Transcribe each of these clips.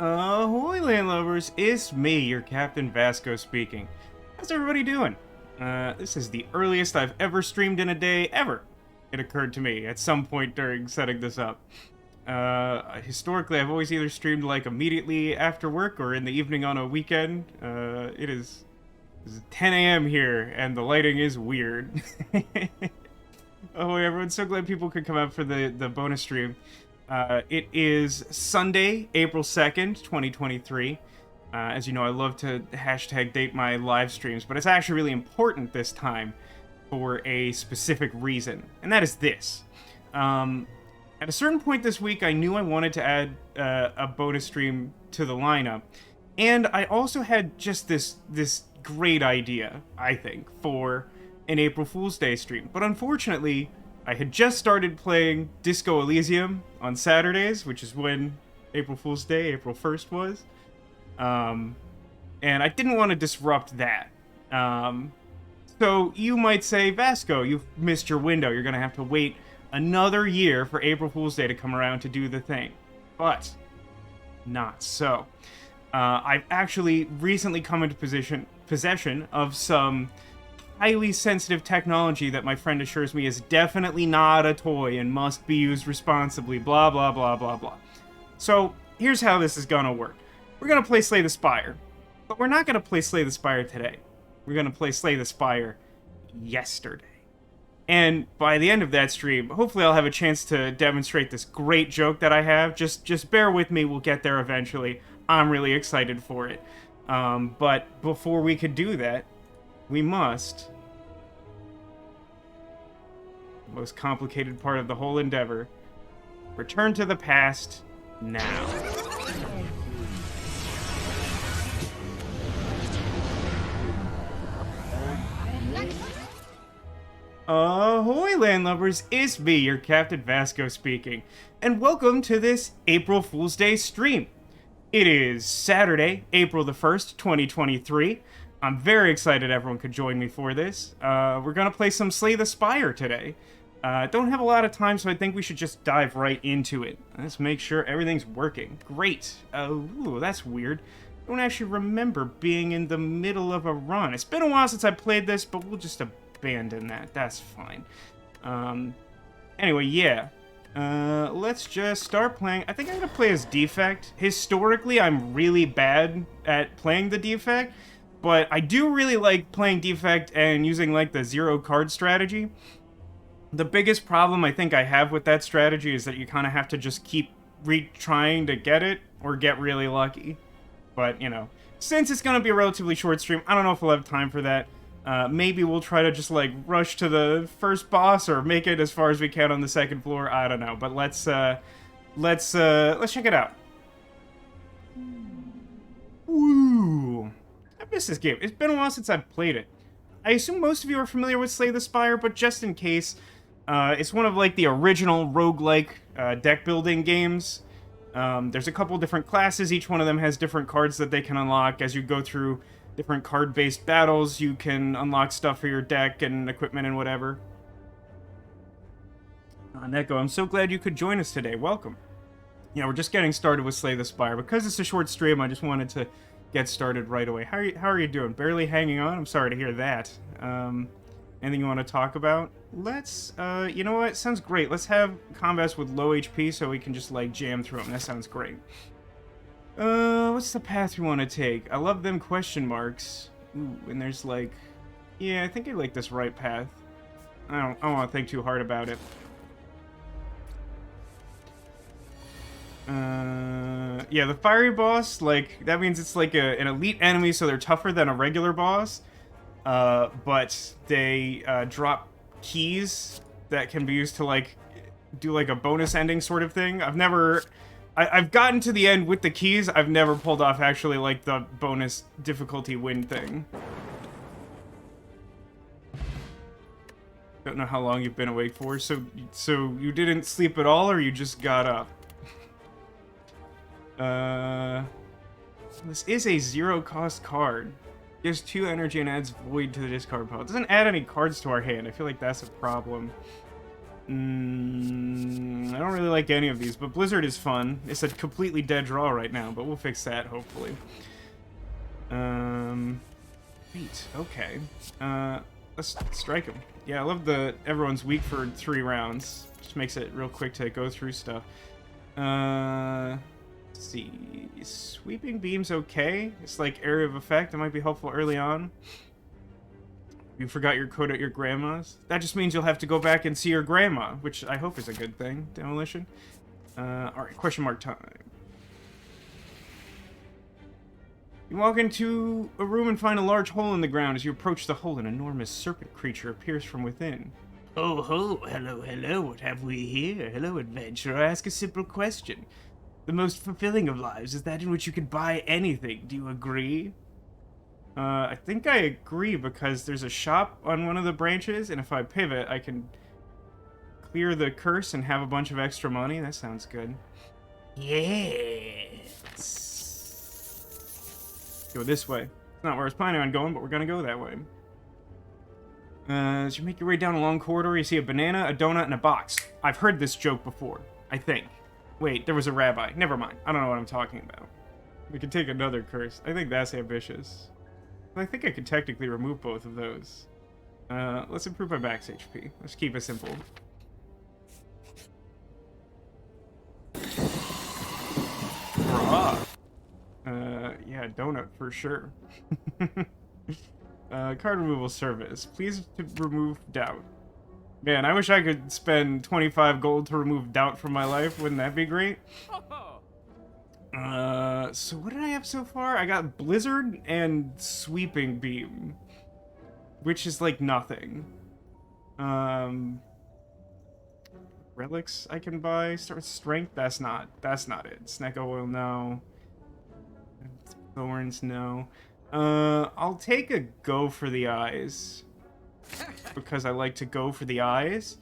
Ahoy landlubbers, it's me, your Captain Vasco speaking. How's everybody doing? This is the earliest I've ever streamed in a day, ever. It occurred to me at some point during setting this up. Historically, I've always either streamed like immediately after work or in the evening on a weekend. It's 10 a.m. here, and the lighting is weird. Oh, everyone, so glad people could come out for the bonus stream. It is Sunday, April 2nd, 2023. As you know, I love to hashtag date my live streams, but it's actually really important this time for a specific reason, and that is this. At a certain point this week, I knew I wanted to add a bonus stream to the lineup, and I also had just this great idea, I think, for an April Fool's Day stream. But unfortunately, I had just started playing Disco Elysium on Saturdays, which is when April Fool's Day, April 1st was. And I didn't want to disrupt that. So you might say, Vasco, you've missed your window. You're going to have to wait another year for April Fool's Day to come around to do the thing. But not so. I've actually recently come into possession of some highly sensitive technology that my friend assures me is definitely not a toy and must be used responsibly, blah, blah, blah, blah, blah. So, here's how this is gonna work. We're gonna play Slay the Spire, but we're not gonna play Slay the Spire today. We're gonna play Slay the Spire yesterday. And by the end of that stream, hopefully I'll have a chance to demonstrate this great joke that I have. Just bear with me, we'll get there eventually. I'm really excited for it. But before we could do that, we must, the most complicated part of the whole endeavor, return to the past now. Ahoy landlubbers, it's me, your Captain Vasco speaking, and welcome to this April Fool's Day stream. It is Saturday, April the 1st, 2023. I'm very excited everyone could join me for this. We're gonna play some Slay the Spire today. Don't have a lot of time, so I think we should just dive right into it. Let's make sure everything's working. Great. Ooh, that's weird. I don't actually remember being in the middle of a run. It's been a while since I played this, but we'll just abandon that. That's fine. Anyway, yeah. Let's just start playing. I think I'm gonna play as Defect. Historically, I'm really bad at playing the Defect, but I do really like playing Defect and using, like, the zero card strategy. The biggest problem I think I have with that strategy is that you kind of have to just keep retrying to get it, or get really lucky. But, you know, since it's gonna be a relatively short stream, I don't know if we'll have time for that. Maybe we'll try to just, like, rush to the first boss, or make it as far as we can on the second floor. I don't know, but let's check it out. Woo! I missed this game. It's been a while since I've played it. I assume most of you are familiar with Slay the Spire, but just in case, it's one of, like, the original roguelike deck building games. There's a couple different classes. Each one of them has different cards that they can unlock. As you go through different card-based battles, you can unlock stuff for your deck and equipment and whatever. Neko, I'm so glad you could join us today. Welcome. Yeah, we're just getting started with Slay the Spire. Because it's a short stream, I just wanted to get started right away. How are you doing? Barely hanging on? I'm sorry to hear that. Anything you want to talk about? Let's, you know what? Sounds great. Let's have combats with low HP so we can just, like, jam through them. That sounds great. What's the path we want to take? I love them question marks. Ooh, and there's, like... Yeah, I think I like this right path. I don't want to think too hard about it. Yeah, the fiery boss, like, that means it's like an elite enemy, so they're tougher than a regular boss. But they, drop keys that can be used to, like, do, like, a bonus ending sort of thing. I've gotten to the end with the keys. I've never pulled off, actually, like, the bonus difficulty win thing. Don't know how long you've been awake for, so you didn't sleep at all, or you just got up? This is a zero-cost card. Gives 2 energy and adds void to the discard pile. It doesn't add any cards to our hand. I feel like that's a problem. I don't really like any of these, but Blizzard is fun. It's a completely dead draw right now, but we'll fix that, hopefully. Wait, okay. Let's strike him. Yeah, I love the everyone's weak for 3 rounds. Just makes it real quick to go through stuff. Let's see. Sweeping Beam's okay. It's like area of effect. It might be helpful early on. You forgot your code at your grandma's. That just means you'll have to go back and see your grandma, which I hope is a good thing. Demolition. Alright, question mark time. You walk into a room and find a large hole in the ground. As you approach the hole, an enormous serpent creature appears from within. Oh ho, hello, hello, what have we here? Hello, adventurer, ask a simple question. The most fulfilling of lives is that in which you can buy anything. Do you agree? I think I agree because there's a shop on one of the branches, and if I pivot, I can clear the curse and have a bunch of extra money. That sounds good. Yes. Go this way. It's not where I was planning on going, but we're gonna go that way. As you make your way down a long corridor, you see a banana, a donut, and a box. I've heard this joke before, I think. Wait, there was a rabbi. Never mind. I don't know what I'm talking about. We can take another curse. I think that's ambitious. I think I could technically remove both of those. Let's improve my max HP. Let's keep it simple. Raw. Yeah, donut for sure. Card removal service. Please to remove doubt. Man, I wish I could spend 25 gold to remove doubt from my life. Wouldn't that be great? So what did I have so far? I got Blizzard and Sweeping Beam, which is like nothing. Relics I can buy. Start with Strength. That's not it. Snack oil, no. Thorns, no. I'll take a go for the eyes because I like to go for the eyes.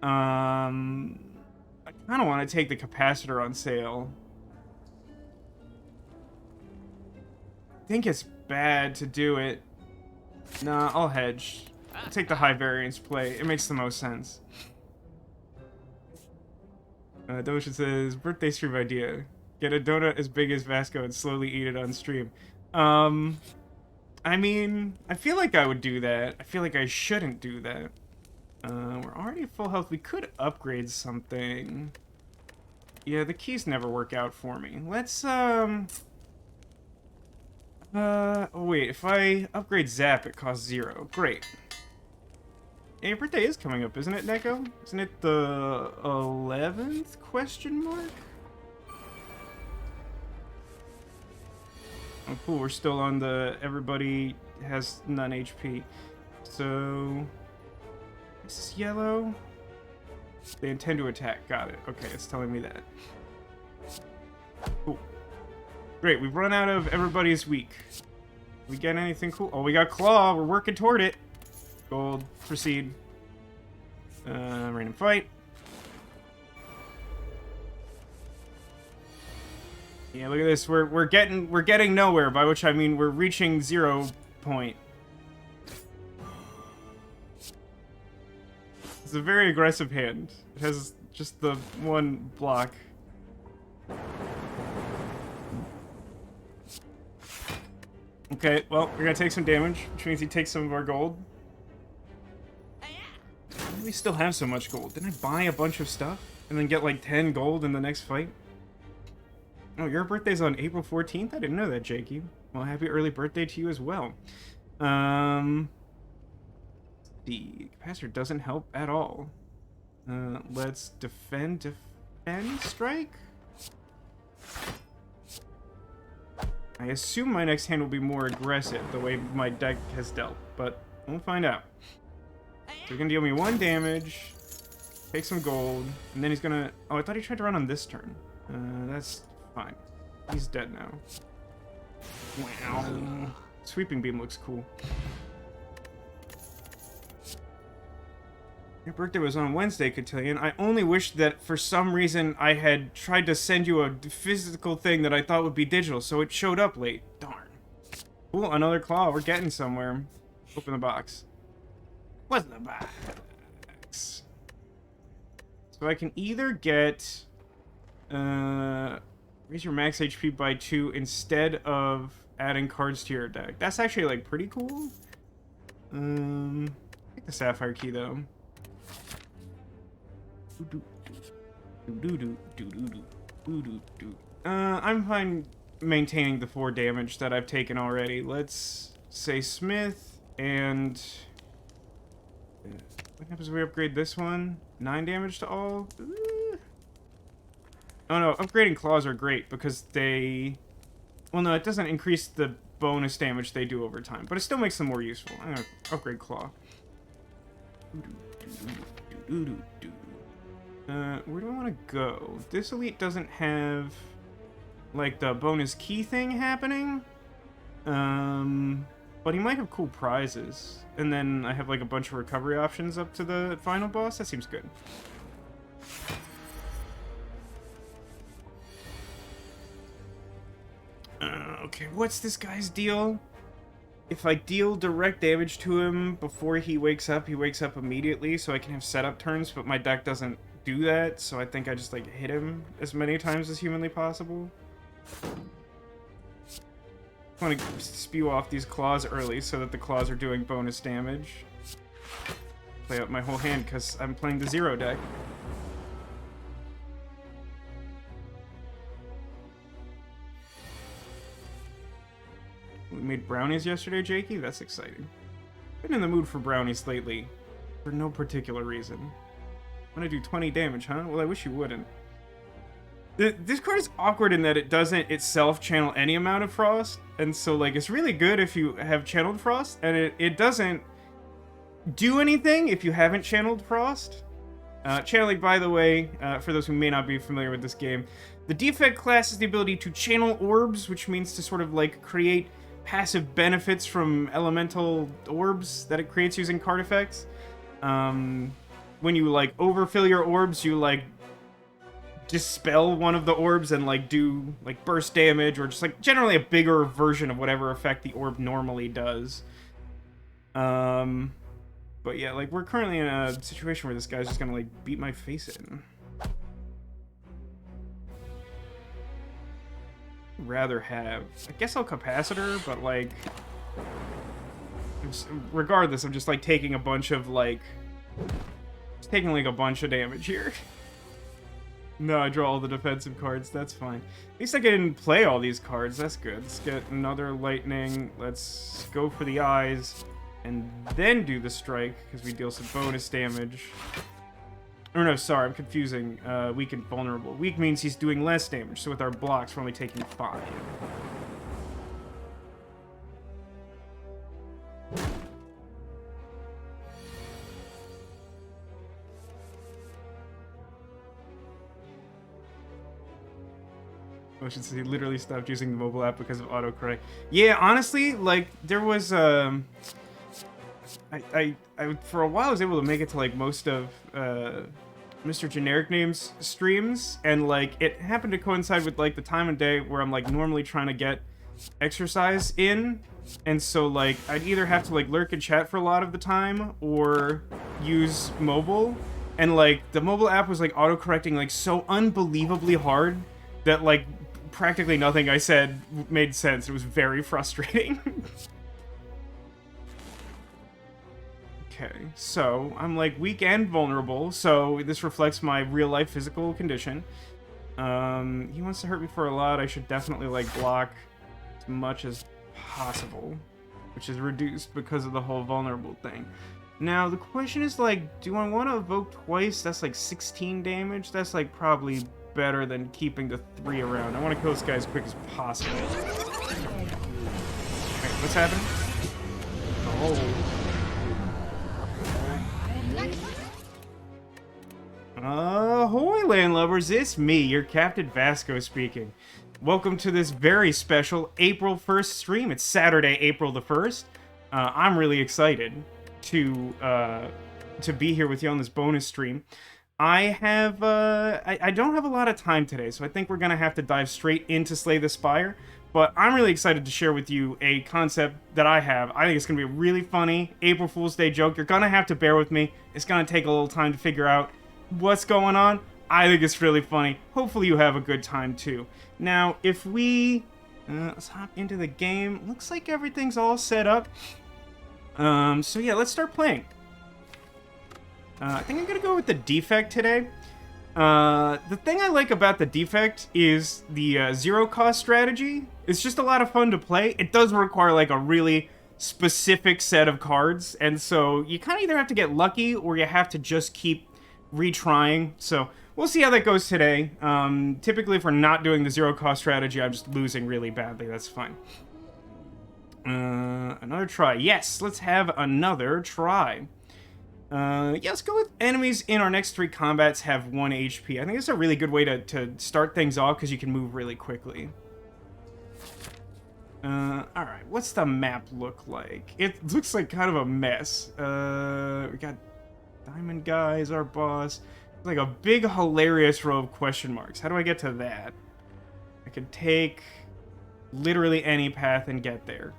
I kind of want to take the capacitor on sale. I think it's bad to do it. Nah, I'll hedge. I'll take the high variance play. It makes the most sense. Dosha says, birthday stream idea. Get a donut as big as Vasco and slowly eat it on stream. I mean, I feel like I would do that. I feel like I shouldn't do that. We're already at full health. We could upgrade something. Yeah, the keys never work out for me. Let's, oh wait, if I upgrade Zap, it costs 0. Great. Hey, your birthday is coming up, isn't it, Neko? Isn't it the 11th question mark? Oh, cool, we're still on the everybody has none HP. So, this is yellow. They intend to attack. Got it. Okay, it's telling me that. Cool. Great, we've run out of everybody's weak. We get anything cool? Oh, we got Claw. We're working toward it. Gold. Proceed. Random fight. Yeah, look at this. We're getting nowhere, by which I mean we're reaching 0 point. It's a very aggressive hand. It has just the one block. Okay, well, we're gonna take some damage, which means he takes some of our gold. Why do we still have so much gold? Didn't I buy a bunch of stuff and then get like 10 gold in the next fight? Oh, your birthday's on April 14th? I didn't know that, Jakey. Well, happy early birthday to you as well. The capacitor doesn't help at all. Let's defend strike? I assume my next hand will be more aggressive, the way my deck has dealt, but we'll find out. So you're gonna deal me 1 damage, take some gold, and then he's gonna... Oh, I thought he tried to run on this turn. That's fine. He's dead now. Wow. Sweeping Beam looks cool. Your birthday was on Wednesday, Cotillion. I only wish that for some reason I had tried to send you a physical thing that I thought would be digital, so it showed up late. Darn. Cool, another claw. We're getting somewhere. Open the box. What's in the box? So I can either get... raise your max HP by 2 instead of adding cards to your deck. That's actually, like, pretty cool. Take the Sapphire Key, though. I'm fine maintaining the 4 damage that I've taken already. Let's say Smith, and... what happens if we upgrade this one? 9 damage to all? Oh no, upgrading claws are great because they... well, no, it doesn't increase the bonus damage they do over time, but it still makes them more useful. I'm gonna upgrade claw. Where do I want to go? This elite doesn't have, like, the bonus key thing happening. But he might have cool prizes. And then I have, like, a bunch of recovery options up to the final boss. That seems good. Okay, what's this guy's deal? If I deal direct damage to him before he wakes up immediately, so I can have setup turns, but my deck doesn't do that, so I think I just, like, hit him as many times as humanly possible. I want to spew off these claws early so that the claws are doing bonus damage. Play out my whole hand because I'm playing the 0 deck. We made brownies yesterday, Jakey? That's exciting. Been in the mood for brownies lately. For no particular reason. I'm gonna do 20 damage, huh? Well, I wish you wouldn't. This card is awkward in that it doesn't itself channel any amount of Frost. And so, like, it's really good if you have channeled Frost. And it doesn't do anything if you haven't channeled Frost. Channeling, by the way, for those who may not be familiar with this game, the Defect class has the ability to channel orbs, which means to sort of, like, create passive benefits from elemental orbs that it creates using card effects. When you, like, overfill your orbs, you, like, dispel one of the orbs and, like, do, like, burst damage, or just, like, generally a bigger version of whatever effect the orb normally does. But yeah, like, we're currently in a situation where this guy's just gonna, like, beat my face in. Rather have... I guess I'll Capacitor, but, like... regardless, I'm just, like, taking a bunch of, like... just taking, like, a bunch of damage here. No, I draw all the defensive cards. That's fine. At least I didn't play all these cards. That's good. Let's get another lightning. Let's go for the eyes. And then do the strike, because we deal some bonus damage. Or no, sorry, I'm confusing weak and vulnerable. Weak means he's doing less damage, so with our blocks, we're only taking 5. Motion says he literally stopped using the mobile app because of autocorrect. Yeah, honestly, like, there was, I for a while I was able to make it to, like, most of, Mr. Generic Name's streams, and, like, it happened to coincide with, like, the time of day where I'm, like, normally trying to get exercise in, and so, like, I'd either have to, like, lurk and chat for a lot of the time, or use mobile, and, like, the mobile app was, like, autocorrecting, like, so unbelievably hard that, like, practically nothing I said made sense. It was very frustrating. Okay, so I'm, like, weak and vulnerable, so this reflects my real-life physical condition. He wants to hurt me for a lot. I should definitely, like, block as much as possible, which is reduced because of the whole vulnerable thing. Now, the question is, like, do I want to evoke twice? That's, like, 16 damage. That's, like, probably better than keeping the 3 around. I want to kill this guy as quick as possible. Wait, what's happening? Oh. Ahoy, landlubbers, it's me, your Captain Vasco speaking. Welcome to this very special April 1st stream. It's Saturday, April the 1st. I'm really excited to be here with you on this bonus stream. I have, I don't have a lot of time today, so I think we're gonna have to dive straight into Slay the Spire. But I'm really excited to share with you a concept that I have. I think it's gonna be a really funny April Fool's Day joke. You're gonna have to bear with me. It's gonna take a little time to figure out what's going on. I think it's really funny. Hopefully you have a good time too. Now, if we... let's hop into the game. Looks like everything's all set up. So yeah, let's start playing. I think I'm gonna go with the Defect today. The thing I like about the Defect is the zero cost strategy. It's just a lot of fun to play. It does require like a really specific set of cards, and so you kind of either have to get lucky or you have to just keep retrying. So we'll see how that goes today. Typically, if we're not doing the zero cost strategy, I'm just losing really badly. That's fine. Another try. Yes, let's have another try. Yeah, let's go with enemies in our next 3 combats have 1 HP. I think it's a really good way to start things off because you can move really quickly. Alright, what's the map look like? It looks like kind of a mess. We got Diamond Guy as our boss. Like a big, hilarious row of question marks. How do I get to that? I could take literally any path and get there.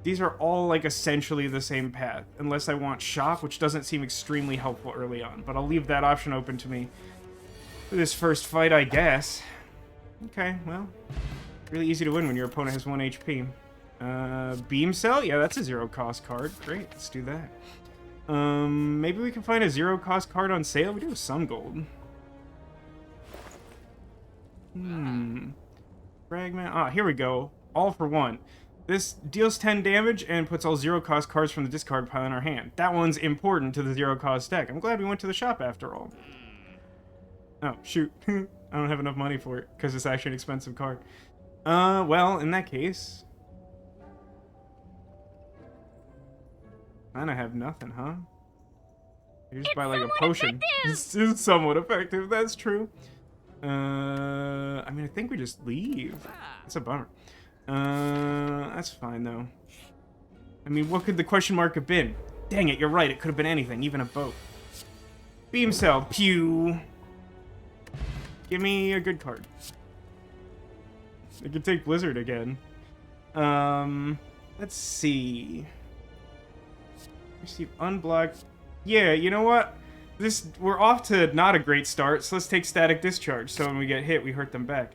These are all, like, essentially the same path, unless I want shop, which doesn't seem extremely helpful early on. But I'll leave that option open to me for this first fight, I guess. Okay, well, really easy to win when your opponent has 1 HP. Beam Cell? Yeah, that's a zero-cost card. Great, let's do that. Maybe we can find a zero-cost card on sale? We do have some gold. Fragment. Ah, here we go. All for 1. This deals 10 damage and puts all zero-cost cards from the discard pile in our hand. That one's important to the zero-cost deck. I'm glad we went to the shop after all. Oh, shoot. I don't have enough money for it, because it's actually an expensive card. Well, in that case... I have nothing, huh? You just buy, like, a potion. This is somewhat effective, that's true. I mean, I think we just leave. That's a bummer. That's fine, though. I mean, what could the question mark have been? Dang it, you're right. It could have been anything, even a boat. Beam Cell. Pew. Give me a good card. I could take Blizzard again. Let's see. Receive unblocked. Yeah, you know what? We're off to not a great start, so let's take Static Discharge, so when we get hit, we hurt them back.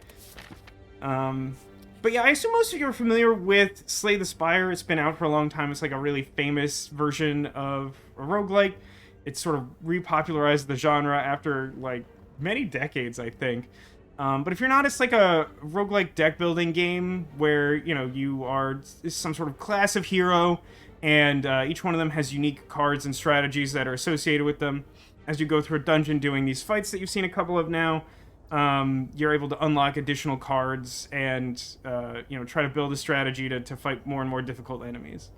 But yeah, I assume most of you are familiar with Slay the Spire. It's been out for a long time. It's like a really famous version of a roguelike. It's sort of repopularized the genre after, like, many decades, I think. But if you're not, it's like a roguelike deck building game where, you know, you are some sort of class of hero, and each one of them has unique cards and strategies that are associated with them. As you go through a dungeon doing these fights that you've seen a couple of now, you're able to unlock additional cards and, you know, try to build a strategy to fight more and more difficult enemies.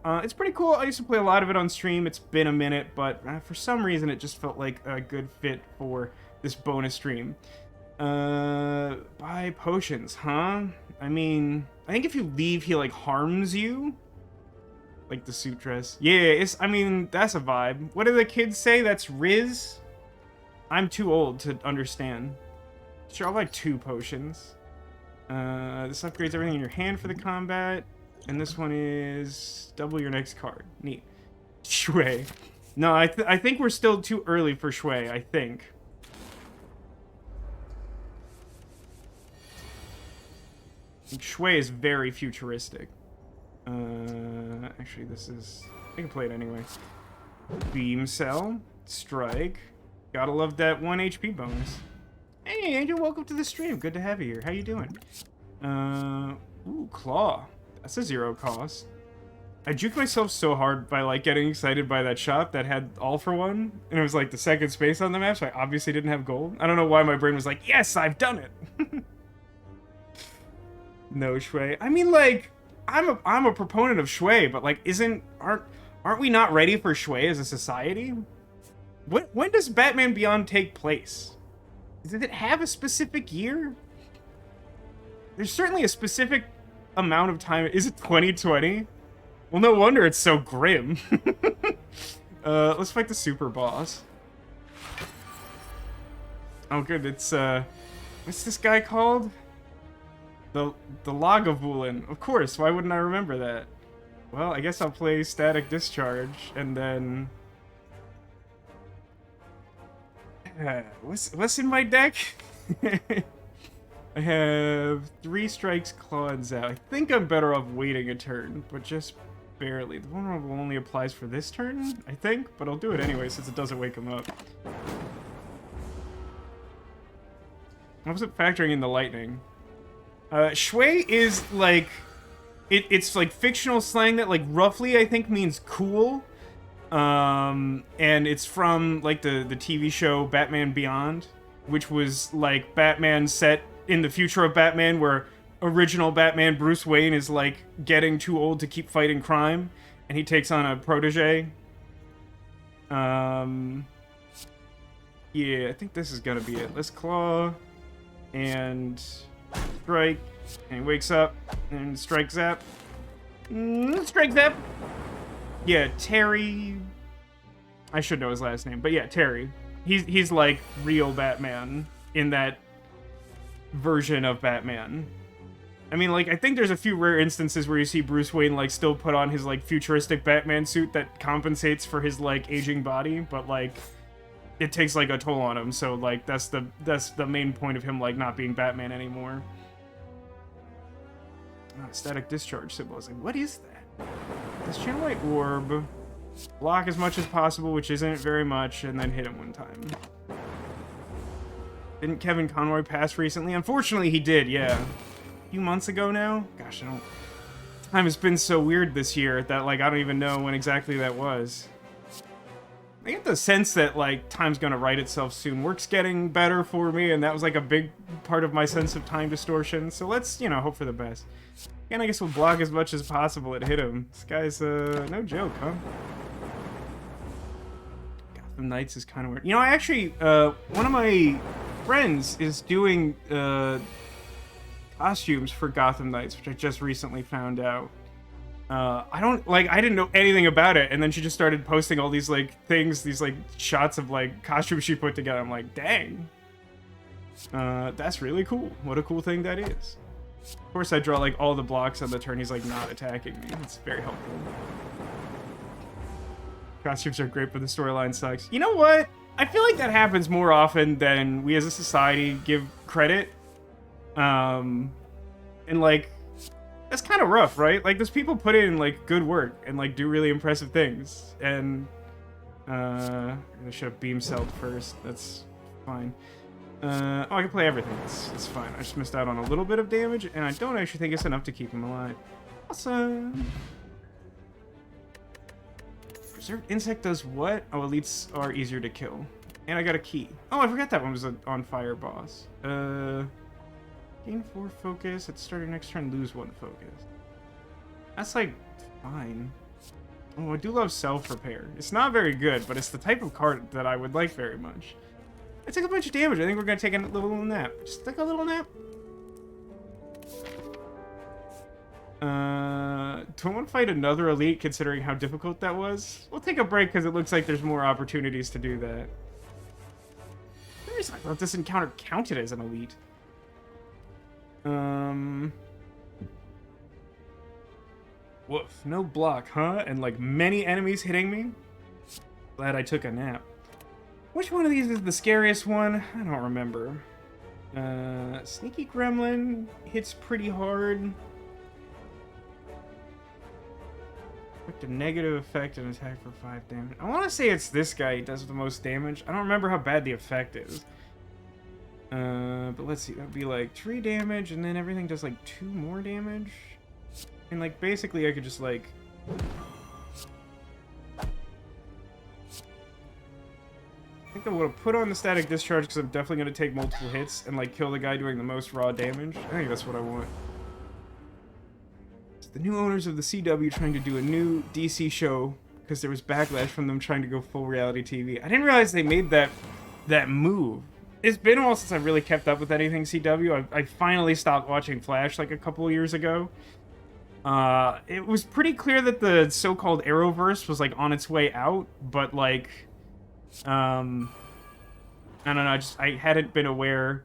It's pretty cool. I used to play a lot of it on stream. It's been a minute, but for some reason it just felt like a good fit for this bonus stream. Buy potions, huh? I mean, I think if you leave, he, like, harms you. Like the suit dress. Yeah, I mean, that's a vibe. What do the kids say? That's Riz? I'm too old to understand. Sure, I'll buy 2 potions. This upgrades everything in your hand for the combat. And this one is double your next card. Neat. Shui. No, I think we're still too early for Shui, I think. Shui is very futuristic. Actually, this is... I can play it anyway. Beam Cell. Strike. Gotta love that 1 HP bonus. Hey, Angel, welcome to the stream. Good to have you here. How you doing? Ooh, Claw. That's a zero cost. I juked myself so hard by, like, getting excited by that shop that had all for one, and it was, like, the second space on the map, so I obviously didn't have gold. I don't know why my brain was like, yes, I've done it! No Shui. I mean, like... I'm a proponent of Shui, but like, aren't we not ready for Shui as a society? When does Batman Beyond take place? Does it have a specific year? There's certainly a specific amount of time. Is it 2020? Well, no wonder it's so grim. Let's fight the super boss. Oh, good. It's what's this guy called? The Lagavulin. Of course, why wouldn't I remember that? Well, I guess I'll play Static Discharge, and then... what's in my deck? I have 3 strikes, claws out. I think I'm better off waiting a turn, but just barely. The vulnerable only applies for this turn, I think, but I'll do it anyway since it doesn't wake him up. I wasn't factoring in the lightning. Shui is like... It's like fictional slang that like roughly I think means cool. And it's from like the TV show Batman Beyond, which was like Batman set in the future of Batman, where original Batman Bruce Wayne is like getting too old to keep fighting crime, and he takes on a protege. Yeah, I think this is gonna be it. Let's claw and strike, and he wakes up and strike zap. Strike zap. Yeah, Terry. I should know his last name, but yeah, Terry. He's like real Batman in that version of Batman. I mean, like, I think there's a few rare instances where you see Bruce Wayne like still put on his like futuristic Batman suit that compensates for his like aging body, but like it takes like a toll on him. So like that's the main point of him like not being Batman anymore. Static Discharge symbol. I was like, what is that? This Channel Light Orb. Block as much as possible, which isn't very much, and then hit him one time. Didn't Kevin Conroy pass recently? Unfortunately, he did, yeah. A few months ago now? Gosh, time has been so weird this year that, like, I don't even know when exactly that was. I get the sense that, like, time's gonna right itself soon. Work's getting better for me, and that was, like, a big part of my sense of time distortion. So let's, you know, hope for the best. And I guess we'll block as much as possible and hit him. This guy's, no joke, huh? Gotham Knights is kind of weird. You know, I actually, one of my friends is doing, costumes for Gotham Knights, which I just recently found out. I didn't know anything about it, and then she just started posting all these, like, things, these, like, shots of, like, costumes she put together. I'm like, dang. That's really cool. What a cool thing that is. Of course, I draw, like, all the blocks on the turn he's, like, not attacking me. It's very helpful. Costumes are great, but the storyline sucks. You know what? I feel like that happens more often than we as a society give credit. And, like, that's kind of rough, right? Like, those people put in, like, good work and, like, do really impressive things. And, I should have beam celled first. That's fine. Oh, I can play everything. It's fine. I just missed out on a little bit of damage, and I don't actually think it's enough to keep him alive. Awesome. Preserved Insect does what? Oh, elites are easier to kill. And I got a key. Oh, I forgot that one was an on-fire boss. Gain 4 focus. At the start of your next turn, lose 1 focus. That's, like, fine. Oh, I do love self-repair. It's not very good, but it's the type of card that I would like very much. I took a bunch of damage. I think we're going to take a little nap. Just take a little nap. Do I want to fight another elite, considering how difficult that was? We'll take a break, because it looks like there's more opportunities to do that. I thought this encounter counted as an elite. Woof. No block, huh? And, like, many enemies hitting me? Glad I took a nap. Which one of these is the scariest one? I don't remember. Sneaky Gremlin hits pretty hard. Inflict a negative effect and attack for 5 damage. I want to say it's this guy who does the most damage. I don't remember how bad the effect is. But let's see. That would be like 3 damage, and then everything does like 2 more damage. And like basically I could just like... I think I'm going to put on the Static Discharge because I'm definitely going to take multiple hits and like kill the guy doing the most raw damage. I think that's what I want. It's the new owners of the CW trying to do a new DC show because there was backlash from them trying to go full reality TV. I didn't realize they made that move. It's been a while since I've really kept up with anything CW. I finally stopped watching Flash like a couple of years ago. It was pretty clear that the so-called Arrowverse was like on its way out, but like... I don't know, I hadn't been aware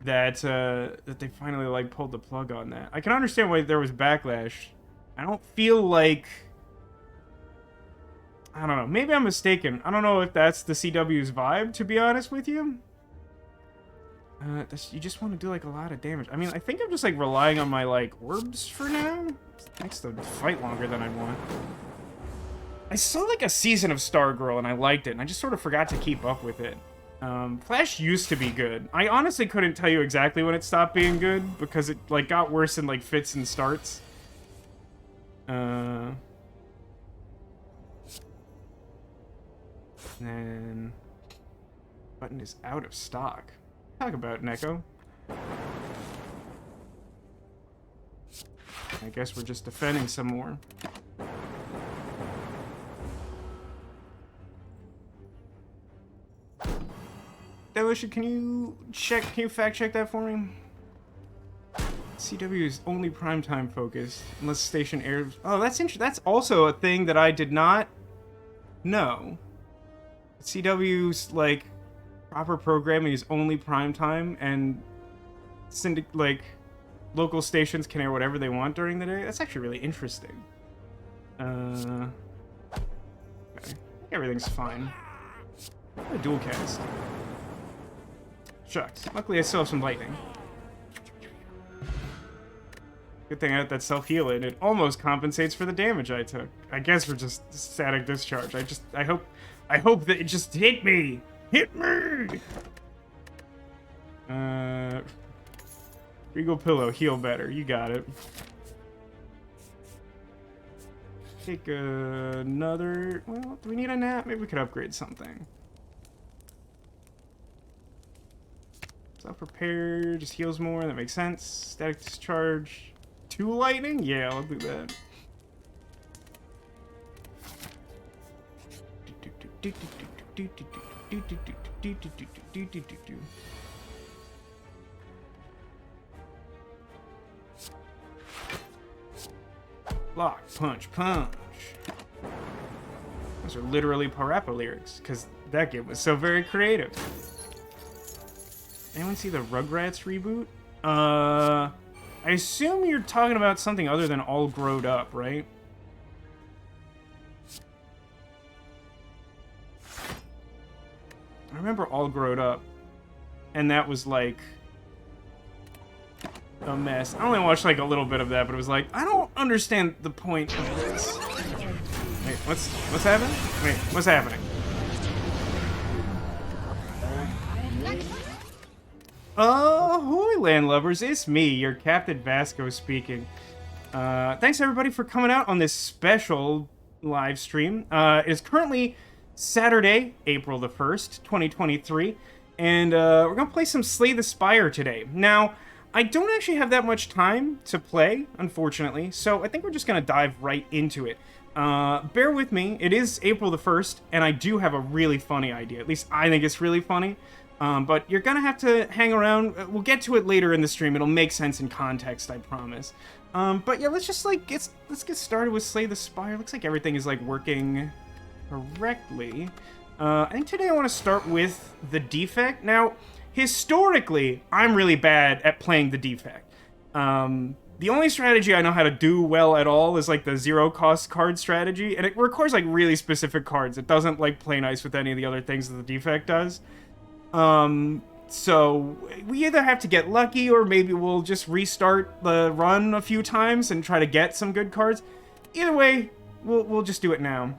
that that they finally like pulled the plug on that. I can understand why there was backlash. I don't feel like... I don't know. Maybe I'm mistaken. I don't know if that's the CW's vibe, to be honest with you. You just want to do, like, a lot of damage. I mean, I think I'm just, like, relying on my, like, orbs for now. It makes the fight longer than I want. I saw, like, a season of Stargirl, and I liked it, and I just sort of forgot to keep up with it. Flash used to be good. I honestly couldn't tell you exactly when it stopped being good, because it, like, got worse in, like, fits and starts. Then... button is out of stock. Talk about Neko. I guess we're just defending some more. Delusion, can you fact check that for me? CW is only primetime focused, unless station airs. Oh, that's interesting. That's also a thing that I did not know. CW's, like, proper programming is only primetime, and local stations can air whatever they want during the day. That's actually really interesting. Okay. I think everything's fine. A dual cast. Shucks. Luckily, I still have some lightning. Good thing I had that self-heal in. It almost compensates for the damage I took. I guess we're just static discharge. I hope that it just hit me! Hit me! Regal Pillow, heal better. You got it. Take another... Well, do we need a nap? Maybe we could upgrade something. Self-repair, just heals more. That makes sense. Static discharge. 2 lightning? Yeah, I'll do that. Block, punch, punch. Those are literally Parappa lyrics, because that game was so very creative. Anyone see the Rugrats reboot? I assume you're talking about something other than All Growed Up, right? I remember All Growed Up, and that was like a mess. I only watched like a little bit of that, but it was like, I don't understand the point of this. Wait, what's happening? Wait, what's happening? Ahoy, land lovers, it's me, your Captain Vasco speaking. Thanks everybody for coming out on this special live stream. It is currently Saturday, April the 1st, 2023, and we're gonna play some Slay the Spire today. Now, I don't actually have that much time to play, unfortunately, so I think we're just gonna dive right into it. Bear with me, it is April the 1st, and I do have a really funny idea. At least I think it's really funny. But you're gonna have to hang around. We'll get to it later in the stream. It'll make sense in context, I promise. But yeah, let's just like let's get started with Slay the Spire. Looks like everything is like working correctly. I think today I want to start with the Defect. Now, historically, I'm really bad at playing the Defect. The only strategy I know how to do well at all is like the zero cost card strategy, and it requires like really specific cards. It doesn't like play nice with any of the other things that the Defect does. So we either have to get lucky or maybe we'll just restart the run a few times and try to get some good cards. Either way, we'll just do it now.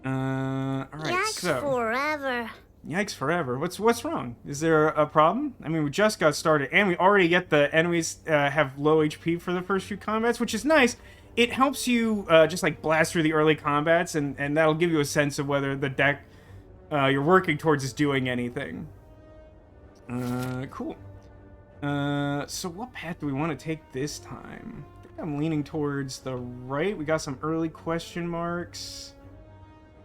Alright, Yikes forever. Yikes forever. What's wrong? Is there a problem? I mean, we just got started and we already get the enemies have low HP for the first few combats, which is nice. It helps you just like blast through the early combats and that'll give you a sense of whether the deck you're working towards is doing anything. Cool. So what path do we want to take this time? I think I'm leaning towards the right. We got some early question marks.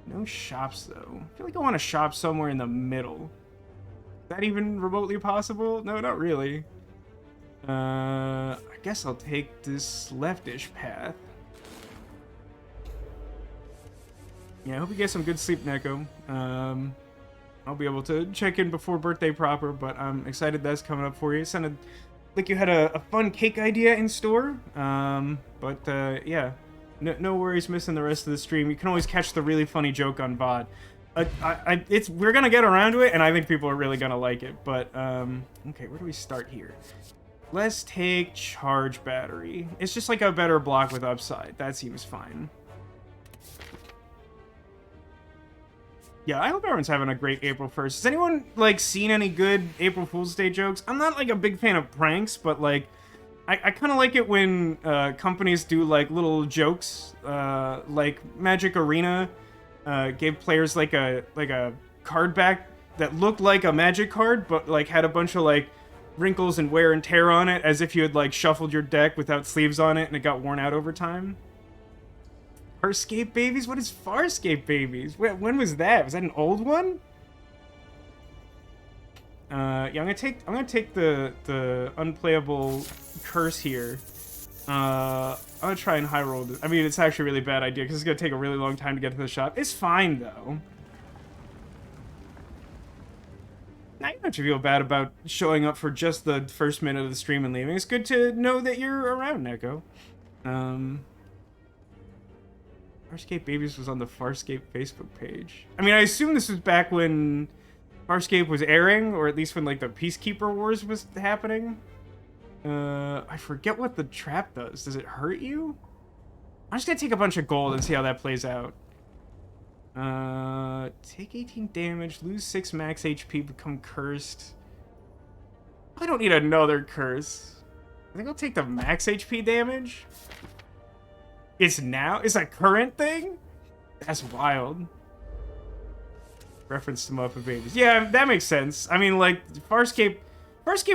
No shops, though. I feel like I want to shop somewhere in the middle. Is that even remotely possible? No, not really. I guess I'll take this leftish path. Yeah, I hope you get some good sleep, Neko. I'll be able to check in before birthday proper, but I'm excited that's coming up for you. Send like you had a fun cake idea in store. Yeah, no worries missing the rest of the stream. You can always catch the really funny joke on VOD. We're gonna get around to it, and I think people are really gonna like it. But okay, where do we start here? Let's take charge battery. It's just like a better block with upside. That seems fine. Yeah, I hope everyone's having a great April 1st. Has anyone, like, seen any good April Fool's Day jokes? I'm not, like, a big fan of pranks, but, like, I kind of like it when companies do, like, little jokes. Like, Magic Arena gave players, like a card back that looked like a Magic card, but, like, had a bunch of, like, wrinkles and wear and tear on it, as if you had, like, shuffled your deck without sleeves on it, and it got worn out over time. Farscape Babies? What is Farscape Babies? When was that? Was that an old one? Yeah, I'm gonna take the unplayable curse here. I'm gonna try and high roll this. I mean, it's actually a really bad idea because it's gonna take a really long time to get to the shop. It's fine though. Now you don't have to feel bad about showing up for just the first minute of the stream and leaving. It's good to know that you're around, Neko. Farscape Babies was on the Farscape Facebook page. I mean, I assume this was back when Farscape was airing, or at least when, like, the Peacekeeper Wars was happening. I forget what the trap does. Does it hurt you? I'm just gonna take a bunch of gold and see how that plays out. Take 18 damage, lose 6 max HP, become cursed. I don't need another curse. I think I'll take the max HP damage. It's a current thing? That's wild. Reference to Muppet Babies. Yeah, that makes sense. I mean, like, Farscape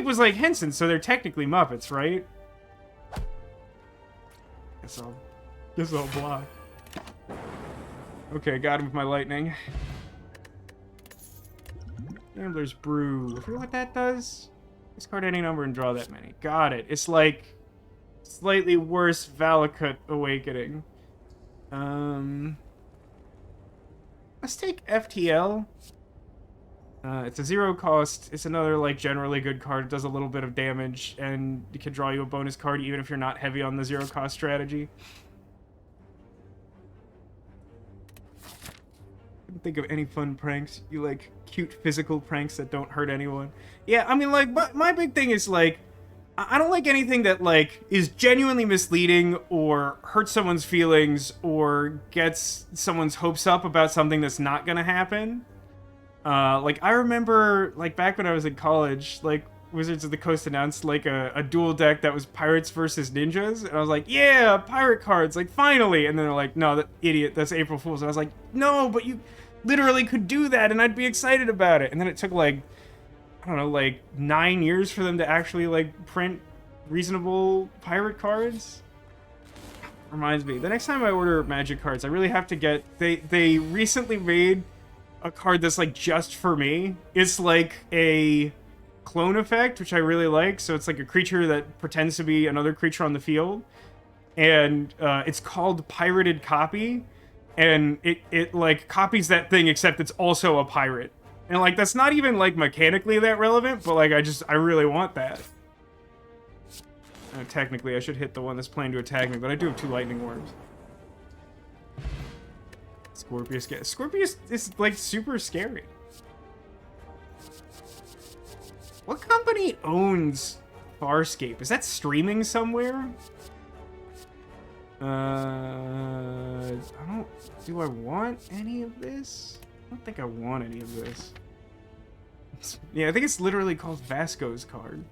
was like Henson, so they're technically Muppets, right? Guess I'll block. Okay, got him with my lightning. Gambler's Brew. I forget what that does. Discard any number and draw that many. Got it. It's like slightly worse Valakut Awakening. Let's take FTL. It's a 0 cost. It's another, like, generally good card. It does a little bit of damage, and it can draw you a bonus card even if you're not heavy on the 0 cost strategy. Couldn't think of any fun pranks. You like cute physical pranks that don't hurt anyone. Yeah, I mean, like, my big thing is, like, I don't like anything that, like, is genuinely misleading or hurts someone's feelings or gets someone's hopes up about something that's not gonna happen. Like, I remember, like, back when I was in college, like, Wizards of the Coast announced, like, a dual deck that was Pirates versus Ninjas, and I was like, yeah, pirate cards, like, finally! And then they're like, no, that idiot, that's April Fool's. And I was like, no, but you literally could do that, and I'd be excited about it. And then it took, like, I don't know, like 9 years for them to actually, like, print reasonable pirate cards. Reminds me, the next time I order Magic cards, I really have to get, they recently made a card that's, like, just for me. It's like a clone effect, which I really like. So it's like a creature that pretends to be another creature on the field, and it's called Pirated Copy, and it like copies that thing, except it's also a pirate. And, like, that's not even, like, mechanically that relevant, but, like, I really want that. Technically, I should hit the one that's planning to attack me, but I do have 2 lightning worms. Scorpius is, like, super scary. What company owns Farscape? Is that streaming somewhere? Do I want any of this? I don't think I want any of this. Yeah, I think it's literally called Vasco's card.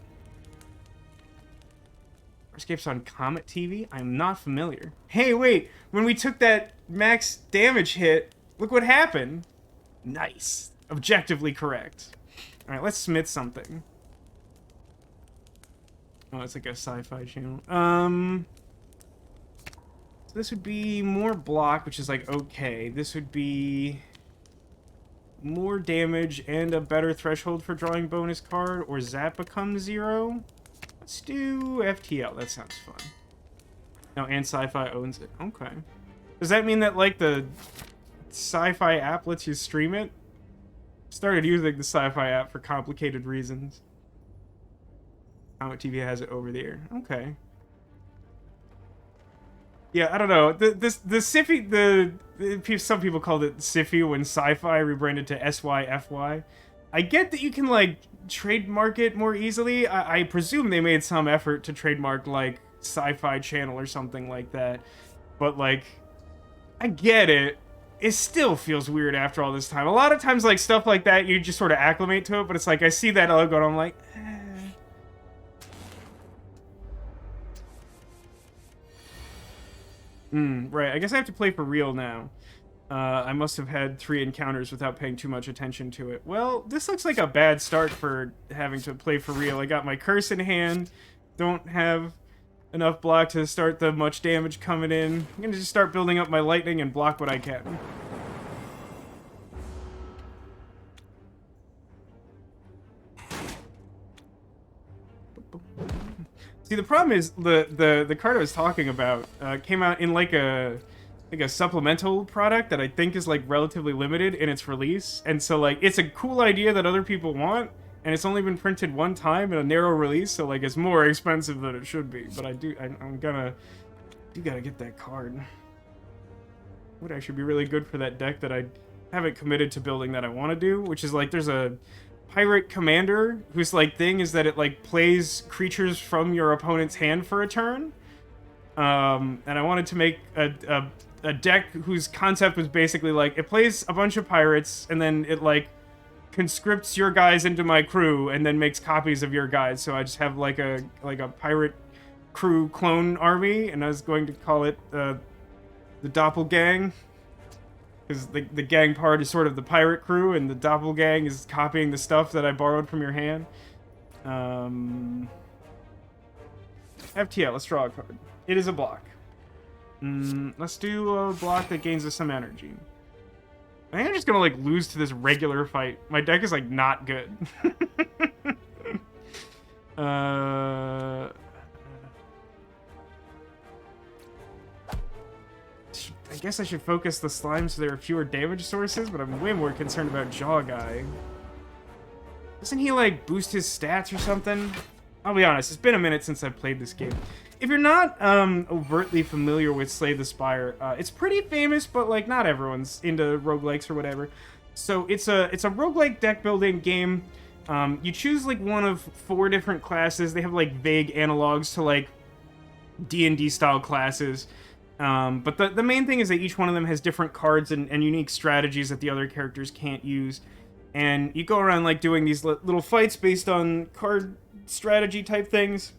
Farscape's on Comet TV? I'm not familiar. Hey, wait! When we took that max damage hit, look what happened! Nice. Objectively correct. Alright, let's smith something. Oh, it's like a sci-fi channel. So this would be more block, which is, like, okay. This would be more damage and a better threshold for drawing bonus card, or Zap becomes 0. Let's do FTL. That sounds fun. No, and Sci-Fi owns it. Okay. Does that mean that, like, the Sci-Fi app lets you stream it? Started using the Sci-Fi app for complicated reasons. Comet TV has it over the air. Okay. Yeah, I don't know. The sci-fi, some people called it sci-fi when sci-fi rebranded to SYFY. I get that you can like trademark it more easily. I presume they made some effort to trademark like Sci-Fi Channel or something like that. But like, I get it. It still feels weird after all this time. A lot of times, like stuff like that, you just sort of acclimate to it. But it's like I see that logo and I'm like, eh. Right, I guess I have to play for real now. I must have had 3 encounters without paying too much attention to it. Well, this looks like a bad start for having to play for real. I got my curse in hand. Don't have enough block to start the much damage coming in. I'm gonna just start building up my lightning and block what I can. See, the problem is the card I was talking about came out in like a supplemental product that I think is like relatively limited in its release, and so like it's a cool idea that other people want, and it's only been printed one time in a narrow release, so like it's more expensive than it should be. But I'm gotta get that card. Would actually be really good for that deck that I haven't committed to building that I want to do, which is like there's a pirate commander whose like thing is that it like plays creatures from your opponent's hand for a turn. And I wanted to make a deck whose concept was basically like it plays a bunch of pirates and then it like conscripts your guys into my crew and then makes copies of your guys. So I just have like a pirate crew clone army, and I was going to call it the Doppelgang. Because the gang part is sort of the pirate crew, and the doppelgang is copying the stuff that I borrowed from your hand. FTL, let's draw a card. It is a block. Let's do a block that gains us some energy. I think I'm just gonna like lose to this regular fight. My deck is like not good. I guess I should focus the slime so there are fewer damage sources, but I'm way more concerned about Jaw Guy. Doesn't he, like, boost his stats or something? I'll be honest, it's been a minute since I've played this game. If you're not overtly familiar with Slay the Spire, it's pretty famous, but, like, not everyone's into roguelikes or whatever. So it's a roguelike deck-building game. You choose, like, one of 4 different classes. They have, like, vague analogs to, like, D&D-style classes. But the main thing is that each one of them has different cards and unique strategies that the other characters can't use. And you go around like doing these little fights based on card strategy type things.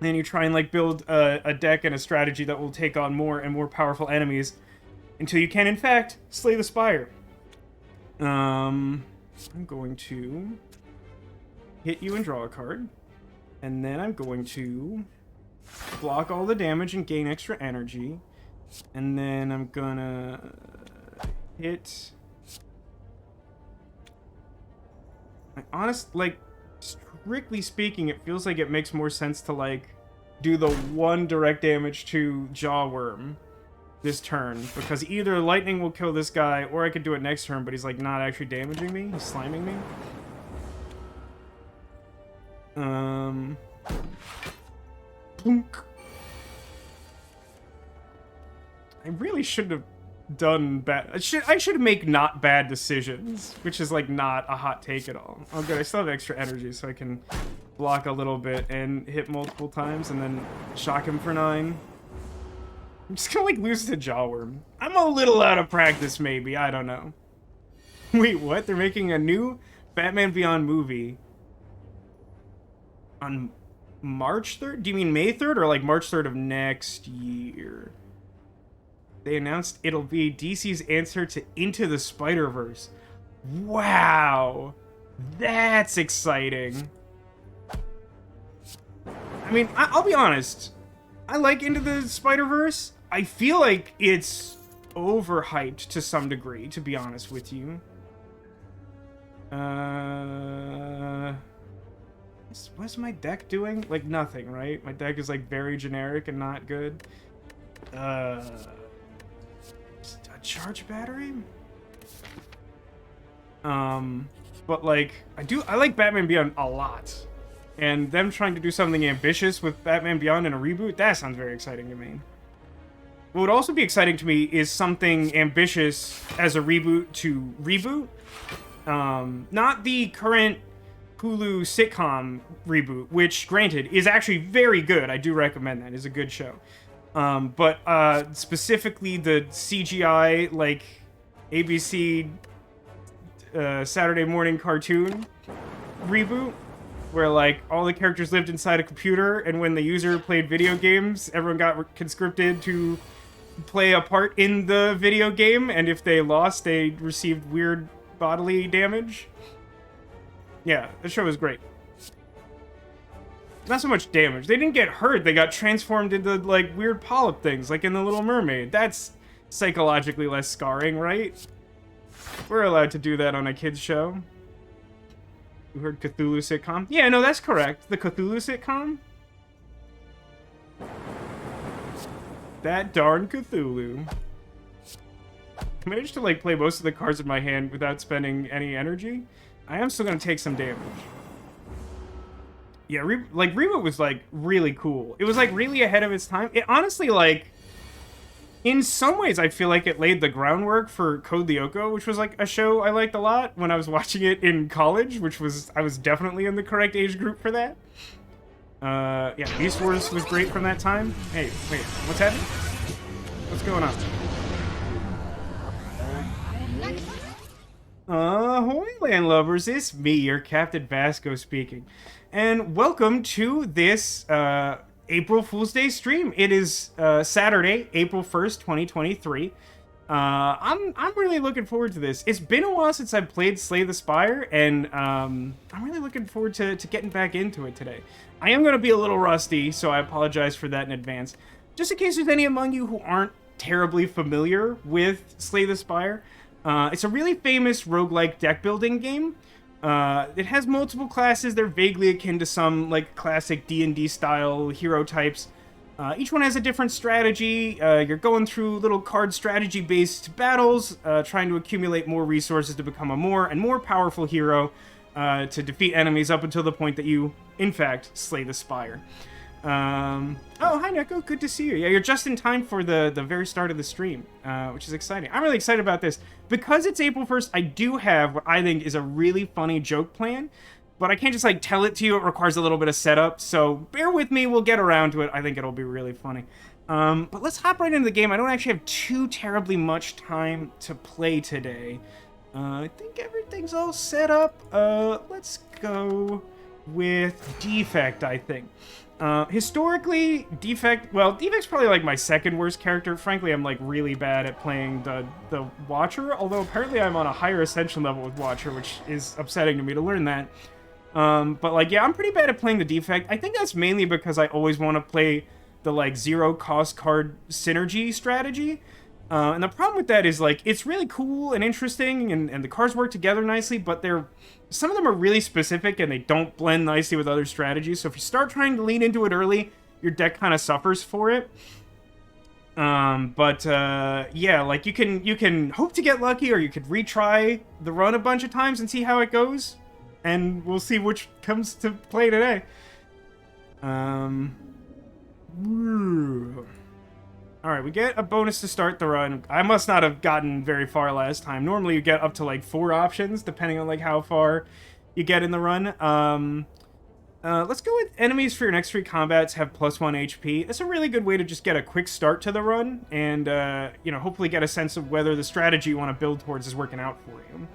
And you try and like build a deck and a strategy that will take on more and more powerful enemies until you can in fact slay the Spire. I'm going to hit you and draw a card. And then I'm going to block all the damage and gain extra energy. And then I'm gonna hit... like, strictly speaking, it feels like it makes more sense to, like, do the 1 direct damage to Jawworm this turn. Because either lightning will kill this guy, or I could do it next turn, but he's, like, not actually damaging me. He's sliming me. I really shouldn't have done bad. I should make not bad decisions, which is like not a hot take at all. Oh good, I still have extra energy, so I can block a little bit and hit multiple times, and then shock him for 9. I'm just gonna like lose to Jawworm. I'm a little out of practice, maybe. I don't know. Wait, what? They're making a new Batman Beyond movie on March 3rd? Do you mean May 3rd or like March 3rd of next year? They announced it'll be DC's answer to Into the Spider-Verse. Wow! That's exciting. I mean, I'll be honest. I like Into the Spider-Verse. I feel like it's overhyped to some degree, to be honest with you. What's my deck doing? Like, nothing, right? My deck is, like, very generic and not good. A charge battery? But, like, I like Batman Beyond a lot. And them trying to do something ambitious with Batman Beyond in a reboot, that sounds very exciting to me. What would also be exciting to me is something ambitious as a reboot to reboot. Not the current Hulu sitcom reboot, which, granted, is actually very good. I do recommend that. It's a good show. But specifically the CGI, like, ABC Saturday morning cartoon reboot, where, like, all the characters lived inside a computer, and when the user played video games, everyone got conscripted to play a part in the video game, and if they lost, they received weird bodily damage. Yeah, the show was great. Not so much damage. They didn't get hurt, they got transformed into, like, weird polyp things, like in The Little Mermaid. That's psychologically less scarring, right? We're allowed to do that on a kid's show. You heard Cthulhu sitcom? Yeah, no, that's correct. The Cthulhu sitcom? That darn Cthulhu. I managed to, like, play most of the cards in my hand without spending any energy. I am still gonna take some damage. Yeah, Reboot was, like, really cool. It was, like, really ahead of its time. It honestly, like, in some ways, I feel like it laid the groundwork for Code Lyoko, which was, like, a show I liked a lot when I was watching it in college, which was, I was definitely in the correct age group for that. Yeah, Beast Wars was great from that time. Hey, wait, what's happening? What's going on? Ahoy, land lovers, it's me, your Captain Vasco speaking. And welcome to this, April Fool's Day stream. It is Saturday, April 1st, 2023. I'm really looking forward to this. It's been a while since I've played Slay the Spire, and I'm really looking forward to getting back into it today. I am going to be a little rusty, so I apologize for that in advance. Just in case there's any among you who aren't terribly familiar with Slay the Spire, it's a really famous roguelike deck building game. It has multiple classes. They're vaguely akin to some, like, classic D&D style hero types. Each one has a different strategy. You're going through little card strategy based battles, trying to accumulate more resources to become a more and more powerful hero, to defeat enemies up until the point that you, in fact, slay the Spire. Oh, hi Neko, good to see you. Yeah, you're just in time for the very start of the stream, which is exciting. I'm really excited about this. Because it's April 1st, I do have what I think is a really funny joke plan, but I can't just, like, tell it to you. It requires a little bit of setup, so bear with me, we'll get around to it. I think it'll be really funny. But let's hop right into the game. I don't actually have too terribly much time to play today. I think everything's all set up. Let's go with Defect, I think. Historically, Defect's probably, like, my second worst character. Frankly, I'm, like, really bad at playing the Watcher, although apparently I'm on a higher Ascension level with Watcher, which is upsetting to me to learn that. But, like, yeah, I'm pretty bad at playing the Defect. I think that's mainly because I always want to play the, like, zero-cost card synergy strategy. And the problem with that is, like, it's really cool and interesting, and the cards work together nicely, but some of them are really specific, and they don't blend nicely with other strategies, so if you start trying to lean into it early, your deck kind of suffers for it. Yeah, like, you can hope to get lucky, or you could retry the run a bunch of times and see how it goes, and we'll see which comes to play today. Alright, we get a bonus to start the run. I must not have gotten very far last time. Normally you get up to, like, 4 options, depending on, like, how far you get in the run. Let's go with enemies for your next 3 combats have +1 HP. That's a really good way to just get a quick start to the run, and, you know, hopefully get a sense of whether the strategy you want to build towards is working out for you.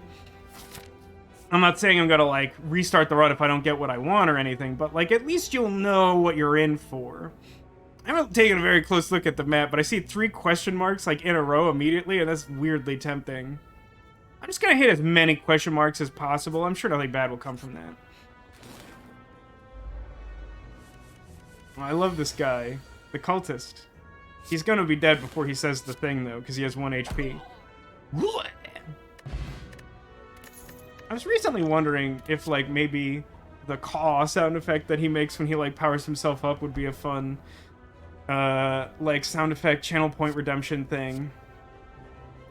I'm not saying I'm gonna, like, restart the run if I don't get what I want or anything, but, like, at least you'll know what you're in for. I haven't taken a very close look at the map, but I see 3 question marks, like, in a row immediately, and that's weirdly tempting. I'm just gonna hit as many question marks as possible. I'm sure nothing bad will come from that. Oh, I love this guy. The cultist. He's gonna be dead before he says the thing, though, because he has 1 HP. I was recently wondering if, like, maybe the caw sound effect that he makes when he, like, powers himself up would be a fun, like, sound effect channel point redemption thing.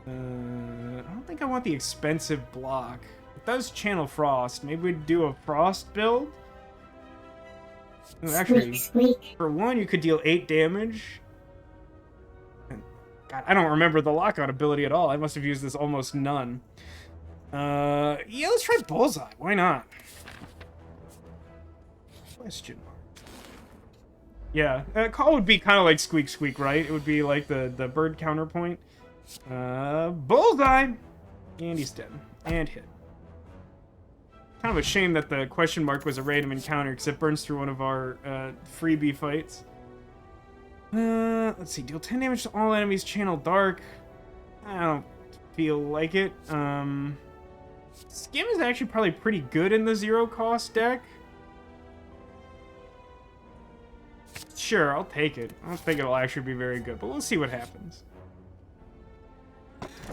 I don't think I want the expensive block. It does channel Frost. Maybe we'd do a Frost build? Oh, actually, Squeak. for one, you could deal 8 damage. God, I don't remember the lockout ability at all. I must have used this almost none. Yeah, let's try Bullseye. Why not? Question mark. Yeah, call would be kind of like Squeak Squeak, right? It would be like the bird counterpoint. Bullseye! And he's dead. And hit. Kind of a shame that the question mark was a random encounter, because it burns through one of our freebie fights. Let's see. Deal 10 damage to all enemies, channel dark. I don't feel like it. Skim is actually probably pretty good in the zero cost deck. Sure, I'll take it. I don't think it'll actually be very good, but we'll see what happens.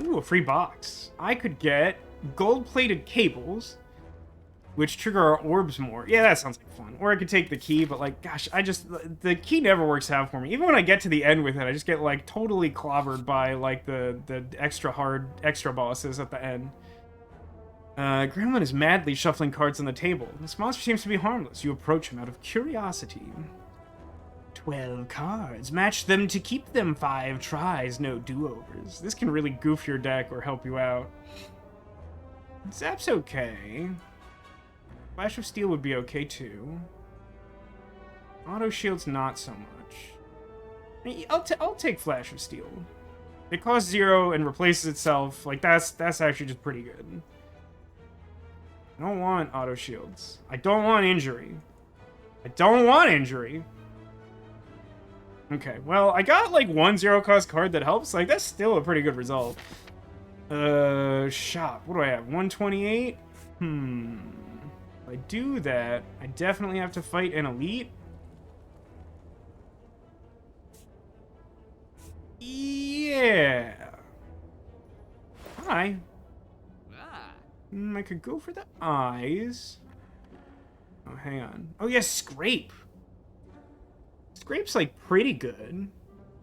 Ooh, a free box. I could get gold-plated cables, which trigger our orbs more. Yeah, that sounds like fun. Or I could take the key, but like, gosh, the key never works out for me. Even when I get to the end with it, I just get like totally clobbered by like the extra hard extra bosses at the end. Gremlin is madly shuffling cards on the table. This monster seems to be harmless. You approach him out of curiosity. 12 cards. Match them to keep them. 5 tries, no do-overs. This can really goof your deck or help you out. Zap's okay. Flash of Steel would be okay too. Auto Shield's not so much. I'll take Flash of Steel. It costs 0 and replaces itself. Like that's actually just pretty good. I don't want Auto Shields. I don't want Injury. I don't want Injury. Okay, well, I got like 1 0-cost card that helps. Like, that's still a pretty good result. Shop. What do I have? 128? If I do that, I definitely have to fight an elite. Yeah. Hi. I could go for the eyes. Oh, hang on. Oh, yeah, Scrape. Scrape's, like, pretty good.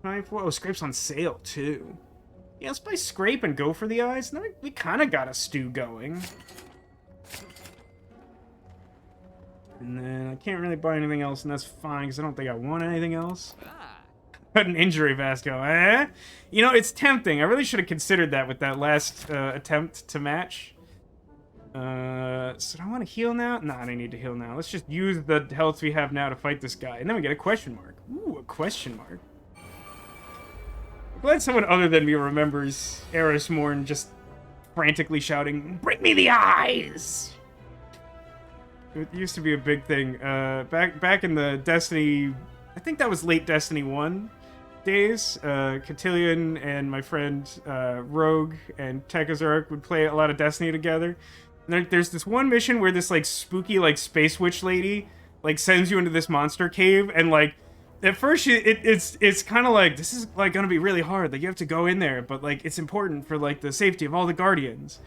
Oh, Scrape's on sale, too. Yeah, let's buy Scrape and go for the eyes. And then we kind of got a stew going. And then I can't really buy anything else, and that's fine, because I don't think I want anything else. But an Injury, Vasco, eh? You know, it's tempting. I really should have considered that with that last attempt to match. So do I want to heal now? Nah, I don't need to heal now. Let's just use the health we have now to fight this guy. And then we get a question mark. Ooh, a question mark. I'm glad someone other than me remembers Eris Morn just frantically shouting, "Bring me the eyes!" It used to be a big thing. Back in the Destiny... I think that was late Destiny 1 days. Cotillion and my friend Rogue and Tekazurk would play a lot of Destiny together. There's this one mission where this, like, spooky, like, space witch lady, like, sends you into this monster cave, and, like, at first it's kind of like, this is, like, gonna be really hard. Like, you have to go in there, but, like, it's important for, like, the safety of all the Guardians.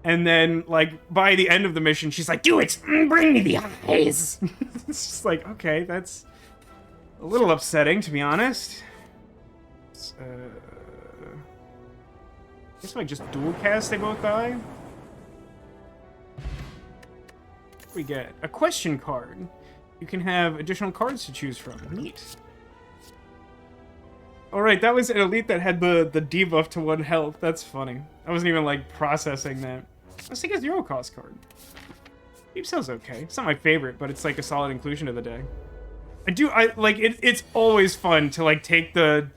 And then, like, by the end of the mission, she's like, do it! Bring me the eyes! It's just like, okay, that's a little upsetting, to be honest. I guess if I just dual cast, they both die. We get a question card. You can have additional cards to choose from. Neat. Alright, that was an elite that had the debuff to 1 health. That's funny. I wasn't even, like, processing that. Let's take a 0-cost card. Deep Cell's okay. It's not my favorite, but it's, like, a solid inclusion to the deck. It's always fun to, like, take the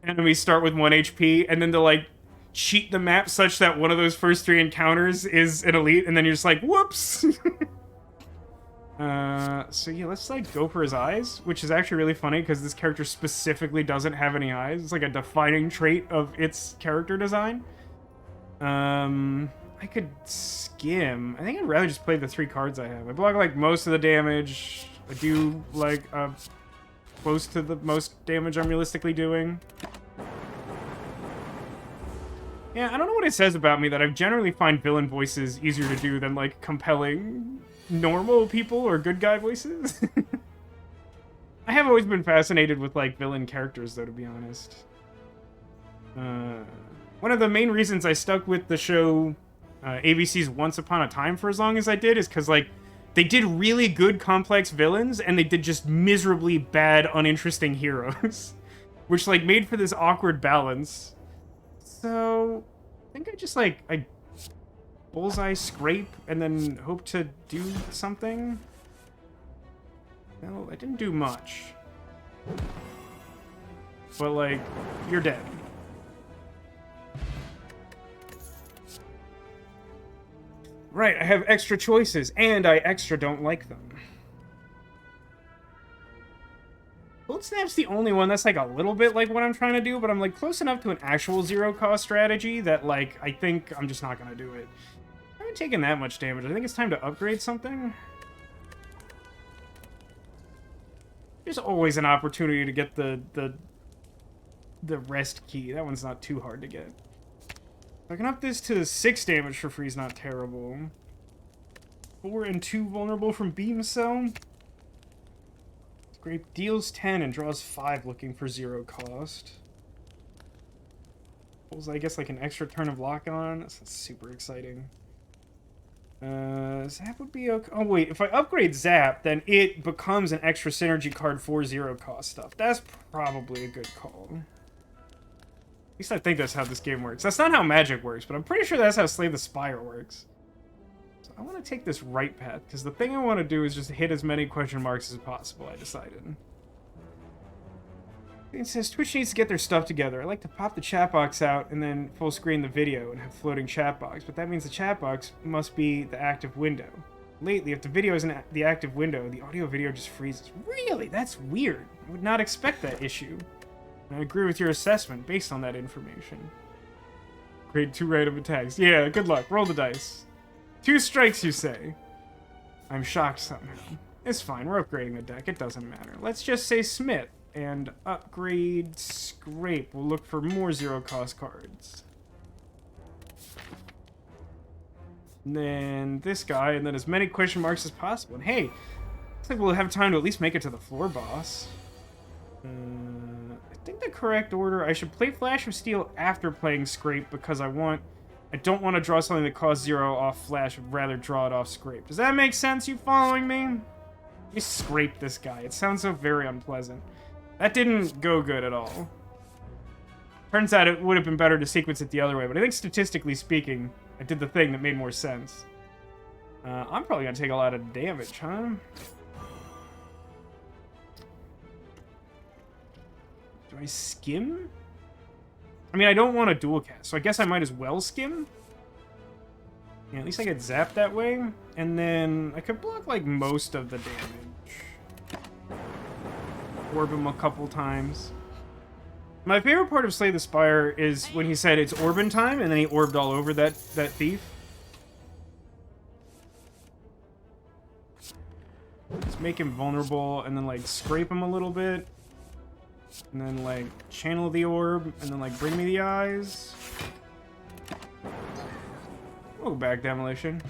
enemies start with 1 HP, and then to, like, cheat the map such that one of those first 3 encounters is an elite, and then you're just like, whoops! So yeah, let's, like, go for his eyes, which is actually really funny, because this character specifically doesn't have any eyes. It's, like, a defining trait of its character design. I could skim. I think I'd rather just play the 3 cards I have. I block, like, most of the damage. I do, like, close to the most damage I'm realistically doing. Yeah, I don't know what it says about me that I generally find villain voices easier to do than, like, compelling normal people or good guy voices. I have always been fascinated with, like, villain characters, though, to be honest. One of the main reasons I stuck with the show ABC's Once Upon a Time for as long as I did is because, like, They did really good complex villains, and they did just miserably bad, uninteresting heroes. Which, like, made for this awkward balance. So, I think I just, like, I bullseye scrape and then hope to do something. No, I didn't do much. But, like, you're dead. Right, I have extra choices, and I extra don't like them. Bullet Snap's the only one that's, like, a little bit like what I'm trying to do, but I'm, like, close enough to an actual zero-cost strategy that, like, I think I'm just not gonna do it. I haven't taken that much damage. I think it's time to upgrade something. There's always an opportunity to get the rest key. That one's not too hard to get. I can up this to 6 damage for free is not terrible. 4 and 2 vulnerable from Beam Cell. Scrape deals 10 and draws 5 looking for 0 cost. I guess like an extra turn of lock on. That's super exciting. Zap would be okay. Oh wait, if I upgrade Zap, then it becomes an extra synergy card for 0 cost stuff. That's probably a good call. At least I think that's how this game works. That's not how Magic works, but I'm pretty sure that's how Slay the Spire works. So I want to take this right path, because the thing I want to do is just hit as many question marks as possible, I decided. It says, Twitch needs to get their stuff together. I like to pop the chat box out and then full screen the video and have floating chat box, but that means the chat box must be the active window. Lately, if the video isn't the active window, the audio video just freezes. Really? That's weird. I would not expect that issue. I agree with your assessment based on that information. Grade 2 random attacks. Yeah, good luck. Roll the dice. 2 strikes, you say. I'm shocked somehow. It's fine. We're upgrading the deck. It doesn't matter. Let's just say Smith and upgrade Scrape. We'll look for more 0 cost cards. And then this guy, and then as many question marks as possible. And hey, looks like we'll have time to at least make it to the floor boss. I think the correct order, I should play Flash of Steel after playing Scrape because I don't want to draw something that costs 0 off Flash, I'd rather draw it off Scrape. Does that make sense? You following me? You scrape this guy. It sounds so very unpleasant. That didn't go good at all. Turns out it would have been better to sequence it the other way, but I think statistically speaking, I did the thing that made more sense. I'm probably going to take a lot of damage, huh? Do I skim? I mean, I don't want a dual cast, so I guess I might as well skim. Yeah, at least I get zapped that way. And then I could block, like, most of the damage. Orb him a couple times. My favorite part of Slay the Spire is when he said it's Orbin time, and then he orbed all over that thief. Let's make him vulnerable, and then, like, scrape him a little bit. And then, like, channel the orb, and then, like, bring me the eyes. We'll go back, Demolition.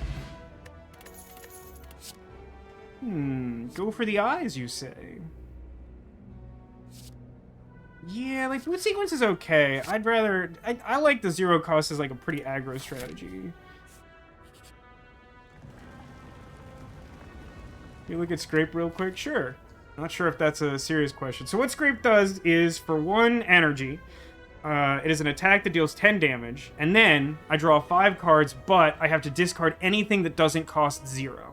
Go for the eyes, you say? Yeah, like, food sequence is okay. I'd rather... I like the 0 cost as, like, a pretty aggro strategy. You look at Scrape real quick? Sure. Not sure if that's a serious question. So what Scrape does is, for 1 energy, it is an attack that deals 10 damage, and then I draw 5 cards, but I have to discard anything that doesn't cost 0.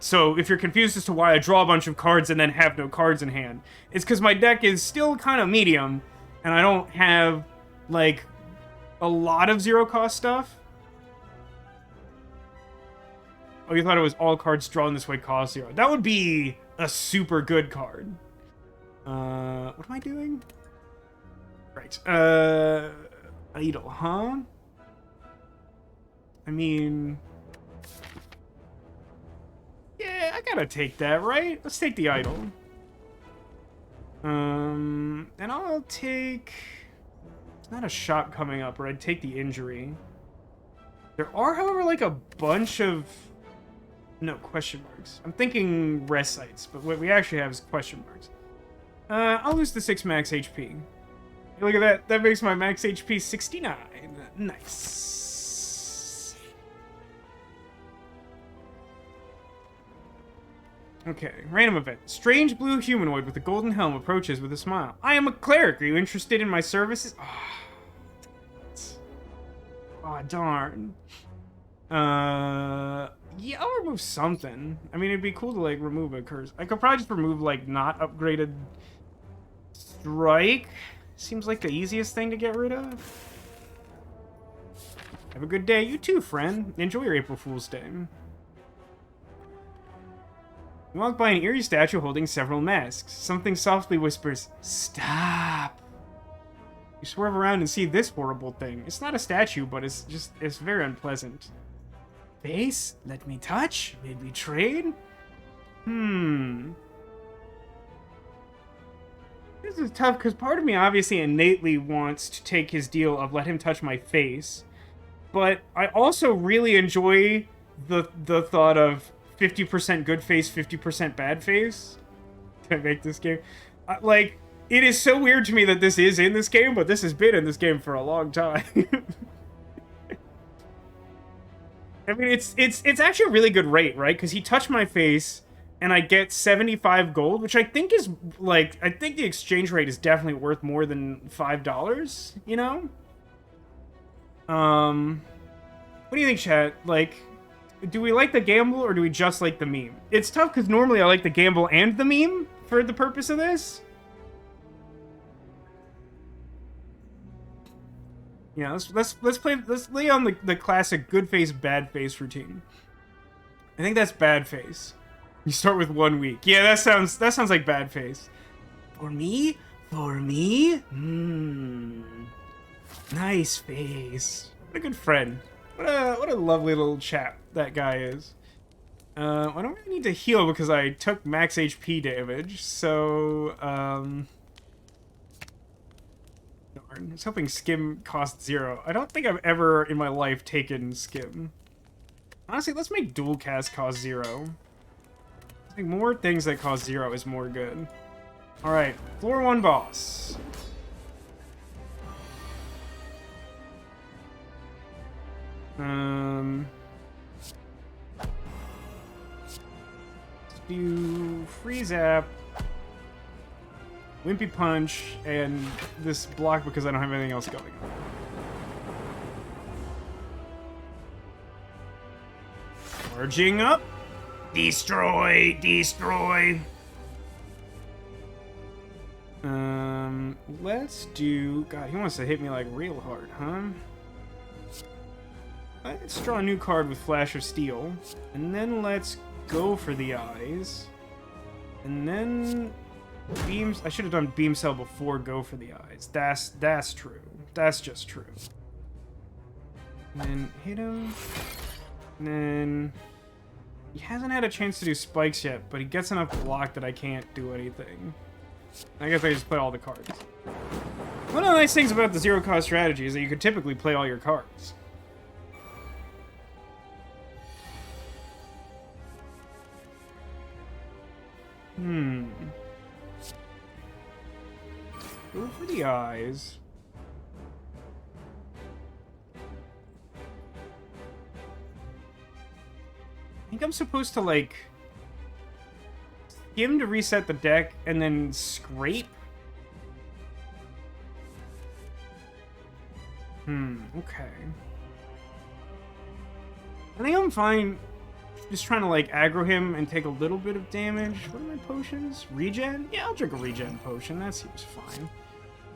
So if you're confused as to why I draw a bunch of cards and then have no cards in hand, it's because my deck is still kind of medium, and I don't have, like, a lot of 0 cost stuff. Oh, you thought it was all cards drawn this way cost 0. That would be a super good card. What am I doing? Right. Idol, huh? I mean... Yeah, I gotta take that, right? Let's take the idol. And I'll take... It's not a shot coming up, or I'd take the injury. There are, however, like a bunch of... No, question marks. I'm thinking rest sites, but what we actually have is question marks. I'll lose the 6 max HP. Look at that. That makes my max HP 69. Nice. Okay, random event. Strange blue humanoid with a golden helm approaches with a smile. I am a cleric. Are you interested in my services? Oh, darn. Yeah, I'll remove something. I mean, it'd be cool to, like, remove a curse. I could probably just remove, like, not upgraded strike. Seems like the easiest thing to get rid of. Have a good day. You too, friend. Enjoy your April Fool's Day. You walk by an eerie statue holding several masks. Something softly whispers, "Stop." You swerve around and see this horrible thing. It's not a statue, but it's very unpleasant. Face? Let me touch? Maybe trade? This is tough, because part of me obviously innately wants to take his deal of let him touch my face. But I also really enjoy the thought of 50% good face, 50% bad face to make this game. Like, it is so weird to me that this is in this game, but this has been in this game for a long time. I mean, it's actually a really good rate, right? Because he touched my face, and I get 75 gold, which I think is, like, I think the exchange rate is definitely worth more than $5, you know? What do you think, chat? Like, do we like the gamble, or do we just like the meme? It's tough, because normally I like the gamble and the meme for the purpose of this. Yeah, let's lay on the classic good face, bad face routine. I think that's bad face. You start with 1 week. Yeah, that sounds like bad face. For me? Nice face. What a good friend. What a lovely little chap that guy is. I don't really need to heal because I took max HP damage, so, darn. I was hoping skim cost 0. I don't think I've ever in my life taken skim. Honestly, let's make dual cast cost 0. I think more things that cost 0 is more good. Alright, floor 1 boss. Let's do free zap, wimpy punch, and this block because I don't have anything else going on. Charging up. Destroy. Let's do... God, he wants to hit me, like, real hard, huh? Let's draw a new card with Flash of Steel. And then let's go for the eyes. And then... Beams... I should have done Beam Cell before go for the eyes. That's true. That's just true. And then hit him. And then... He hasn't had a chance to do spikes yet, but he gets enough block that I can't do anything. I guess I just play all the cards. One of the nice things about the zero-cost strategy is that you could typically play all your cards. Go for the eyes. I think I'm supposed to, like, skim to reset the deck and then scrape? Okay. I think I'm fine just trying to, like, aggro him and take a little bit of damage. What are my potions? Regen? Yeah, I'll drink a regen potion. That seems fine.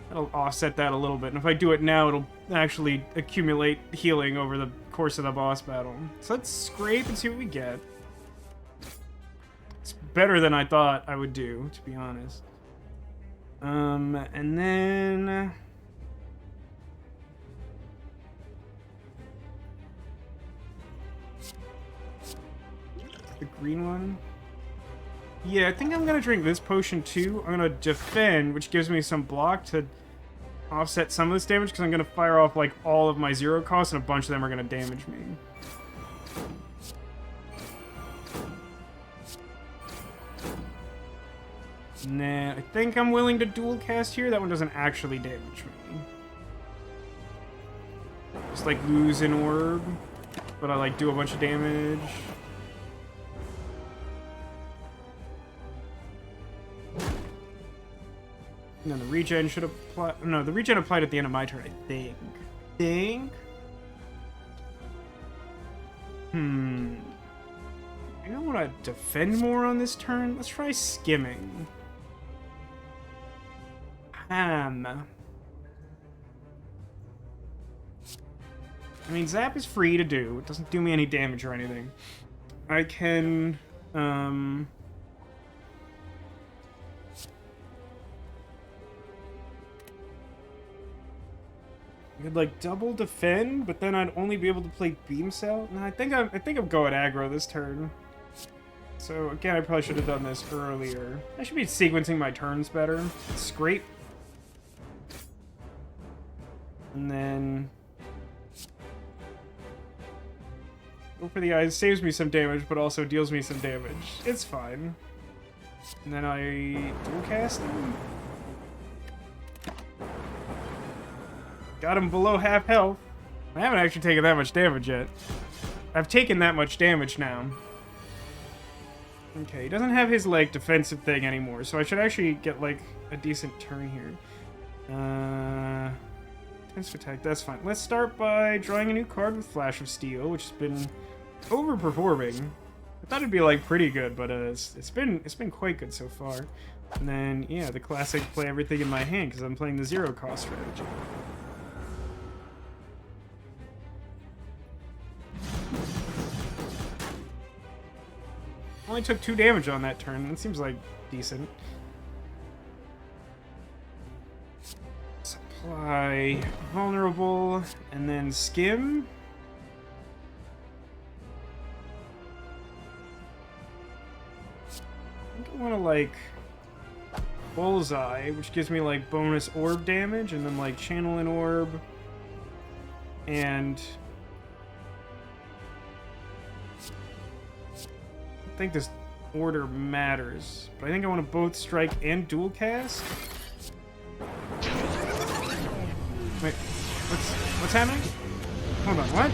That'll offset that a little bit. And if I do it now, it'll actually accumulate healing over the course of the boss battle. So let's scrape and see what we get. It's better than I thought I would do, to be honest. And then... the green one. Yeah, I think I'm gonna drink this potion too. I'm gonna defend, which gives me some block to offset some of this damage, because I'm gonna fire off like all of my zero costs, and a bunch of them are gonna damage me. Nah, I think I'm willing to dual cast here. That one doesn't actually damage me. Just like lose an orb, but I like do a bunch of damage. And then the regen should apply. No, the regen applied at the end of my turn, I think. Maybe I want to defend more on this turn. Let's try skimming. I mean, Zap is free to do. It doesn't do me any damage or anything. I can, I could like double defend, but then I'd only be able to play Beam Cell. No, I think I'm going aggro this turn. So again, I probably should have done this earlier. I should be sequencing my turns better. Scrape. And then go for the eyes. Saves me some damage, but also deals me some damage. It's fine. And then I dual cast him. Got him below half health. I haven't actually taken that much damage yet. I've taken that much damage now. Okay, he doesn't have his, like, defensive thing anymore, so I should actually get, like, a decent turn here. Defensive attack, that's fine. Let's start by drawing a new card with Flash of Steel, which has been overperforming. I thought it'd be, like, pretty good, but it's been quite good so far. And then, yeah, the classic play everything in my hand, because I'm playing the zero-cost strategy. Only took 2 damage on that turn. That seems like decent. Supply vulnerable, and then skim. I think I want to like bullseye, which gives me like bonus orb damage, and then like channel an orb, and I think this order matters, but I think I want to both strike and dual cast. Wait, what's happening? Hold on, what?